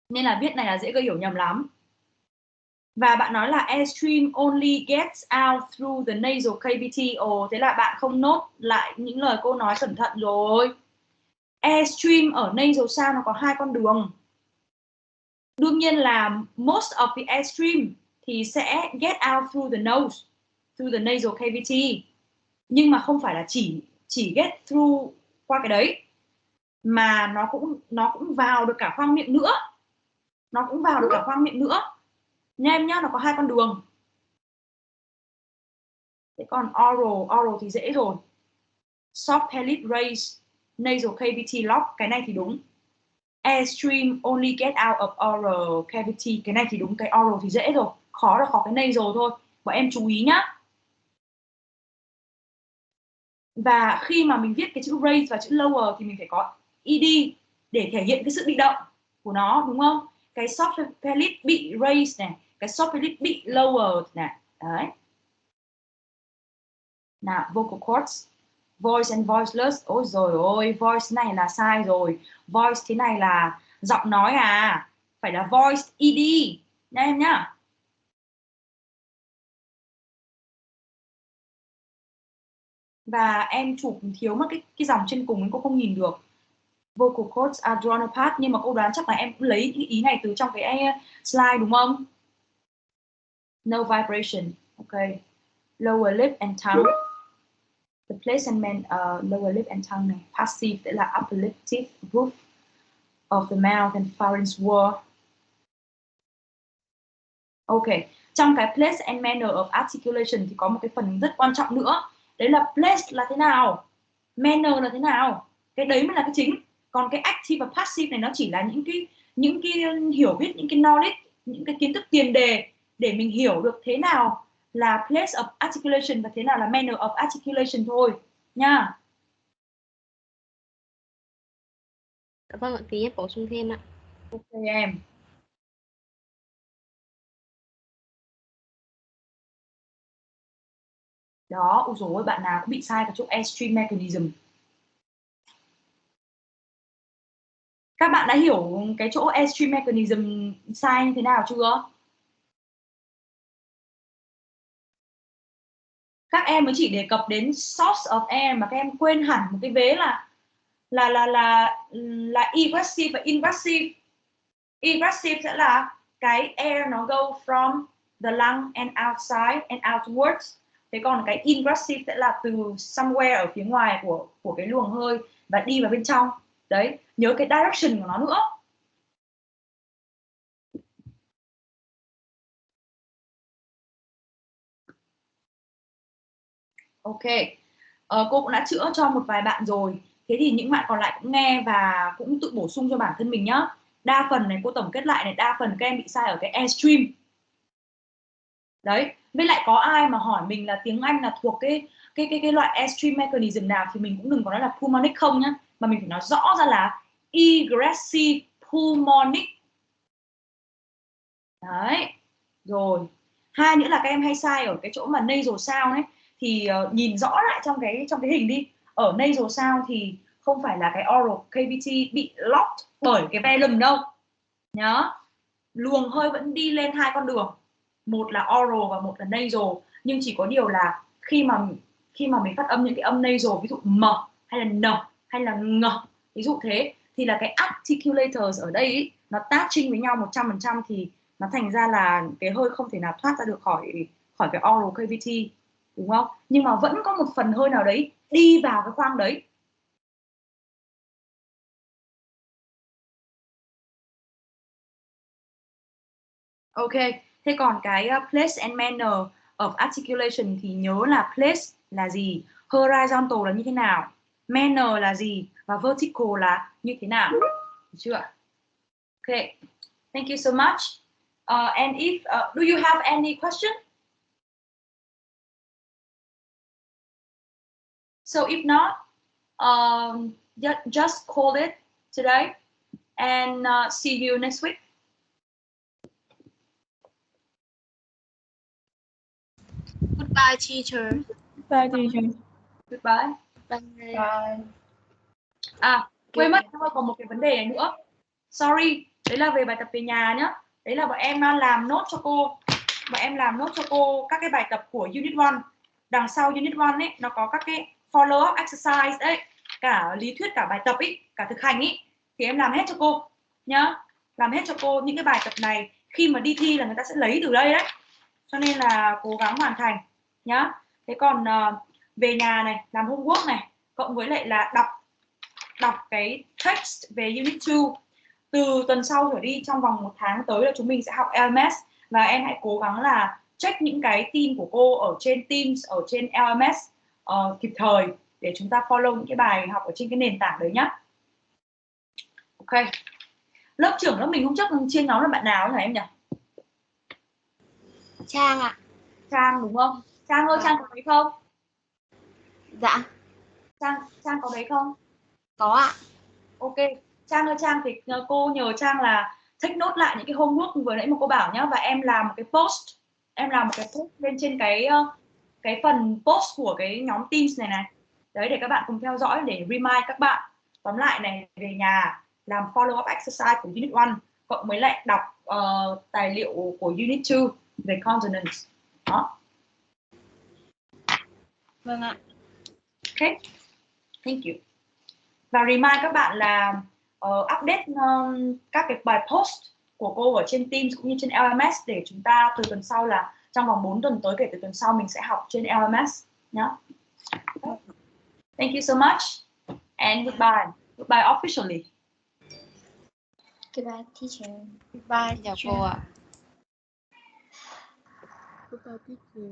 Nên là viết này là dễ gây hiểu nhầm lắm. Và bạn nói là airstream only gets out through the nasal cavity. Ồ, thế là bạn không nốt lại những lời cô nói cẩn thận rồi. Airstream ở nasal sound nó có hai con đường. Đương nhiên là most of the airstream thì sẽ get out through the nose, through the nasal cavity. Nhưng mà không phải là chỉ get through qua cái đấy, mà nó cũng vào được cả khoang miệng nữa. Nó cũng vào được cả khoang miệng nữa. Nha em nhá, nó có hai con đường. Thế còn oral thì dễ rồi. Soft palate raise, nasal cavity lock, cái này thì đúng. Airstream only get out of oral cavity, cái này thì đúng. Cái oral thì dễ rồi, khó là khó cái nasal thôi. Bọn em chú ý nhá. Và khi mà mình viết cái chữ raise và chữ lower thì mình phải có ed để thể hiện cái sự bị động của nó, đúng không? Cái soft palate bị raise này, cái soft palate bị lower này. Đấy. Nào, vocal cords, voice and voiceless. Ôi rồi ôi, voice này là sai rồi. Voice thế này là giọng nói à, phải là voice ed nha em nhá. Và em chụp thiếu mất cái dòng trên cùng ấy, cô không nhìn được. Vocal cords are drawn apart, nhưng mà cô đoán chắc là em cũng lấy những ý này từ trong cái slide đúng không? No vibration. Okay. Lower lip and tongue. The placement lower lip and tongue này. Passive sẽ là upper lip teeth roof of the mouth and pharynx were. Ok. Trong cái place and manner of articulation thì có một cái phần rất quan trọng nữa. Đấy là place là thế nào, manner là thế nào. Cái đấy mới là cái chính. Còn cái active và passive này nó chỉ là những cái hiểu biết, những cái knowledge, những cái kiến thức tiền đề để mình hiểu được thế nào là place of articulation và thế nào là manner of articulation thôi nha. Vâng ạ, tí em bổ sung thêm ạ. Ok em. Đó, ôi dồi ôi, bạn nào cũng bị sai cái chỗ airstream mechanism. Các bạn đã hiểu cái chỗ airstream mechanism sai như thế nào chưa? Các em mới chỉ đề cập đến source of air mà các em quên hẳn một cái vế là egressive và ingressive. Egressive sẽ là cái air nó go from the lung and outside and outwards. Thế còn cái ingressive sẽ là từ somewhere ở phía ngoài của cái luồng hơi và đi vào bên trong. Đấy, nhớ cái direction của nó nữa. Ok, cô cũng đã chữa cho một vài bạn rồi. Thế thì những bạn còn lại cũng nghe và cũng tự bổ sung cho bản thân mình nhá. Đa phần này cô tổng kết lại này, đa phần các em bị sai ở cái airstream. Đấy, với lại có ai mà hỏi mình là tiếng Anh là thuộc cái loại airstream mechanism nào thì mình cũng đừng có nói là pulmonic không nhá, mà mình phải nói rõ ra là egressive pulmonic. Đấy, rồi. Hai nữa là các em hay sai ở cái chỗ mà nasal sound ấy, thì nhìn rõ lại trong cái hình đi. Ở nasal sound thì không phải là cái oral cavity bị locked bởi cái velum đâu nhớ. Luồng hơi vẫn đi lên hai con đường, một là oral và một là nasal, nhưng chỉ có điều là khi mà mình phát âm những cái âm nasal, ví dụ m hay là n hay là ng, ví dụ thế, thì là cái articulators ở đây ý, nó touching với nhau 100% thì nó thành ra là cái hơi không thể nào thoát ra được khỏi cái oral cavity, đúng không? Nhưng mà vẫn có một phần hơi nào đấy đi vào cái khoang đấy. Ok, thế còn cái place and manner of articulation thì nhớ là place là gì, horizontal là như thế nào, manner là gì và vertical là như thế nào, được chưa? Ok, thank you so much. And if do you have any question? So if not, just call it today and see you next week. Goodbye, teacher. Bye teacher. Goodbye. Bye. Quên mất, còn một cái vấn đề này nữa. Sorry, đấy là về bài tập về nhà nhá. Đấy là bọn em làm nốt cho cô. Bọn em làm nốt cho cô các cái bài tập của Unit 1. Đằng sau Unit 1 ấy, nó có các cái follow up exercise đấy. Cả lý thuyết, cả bài tập ấy, cả thực hành ấy. Thì em làm hết cho cô nhá. Làm hết cho cô những cái bài tập này. Khi mà đi thi là người ta sẽ lấy từ đây đấy. Cho nên là cố gắng hoàn thành nhá. Thế còn về nhà này, làm homework này, cộng với lại là đọc cái text về Unit 2. Từ tuần sau trở đi, trong vòng 1 tháng tới là chúng mình sẽ học LMS. Và em hãy cố gắng là check những cái tin của cô ở trên Teams, ở trên LMS kịp thời để chúng ta follow những cái bài học ở trên cái nền tảng đấy nhá. Ok. Lớp trưởng lớp mình hôm trước chia nhóm là bạn nào hả em nhỉ? Trang ạ. Trang đúng không? Trang ơi, Trang có đấy không? Dạ. Trang có đấy không? Có ạ. Ok. Trang ơi, Trang thì cô nhờ Trang là take note lại những cái homework vừa nãy mà cô bảo nhá. Và em làm một cái post. Em làm một cái post lên trên cái phần post của cái nhóm Teams này. Đấy, để các bạn cùng theo dõi để remind các bạn. Tóm lại này, về nhà làm follow up exercise của Unit 1 cộng với lại đọc tài liệu của Unit 2 về consonants. Đó. Vâng ạ. Ok. Thank you. Và remind các bạn là update các cái bài post của cô ở trên Teams cũng như trên LMS để chúng ta từ tuần sau là trong vòng 4 tuần tới, kể từ tuần sau mình sẽ học trên LMS nhé. Thank you so much and goodbye. Goodbye officially. Goodbye, teacher. Goodbye, Chào teacher. cô ạ. Goodbye, teacher.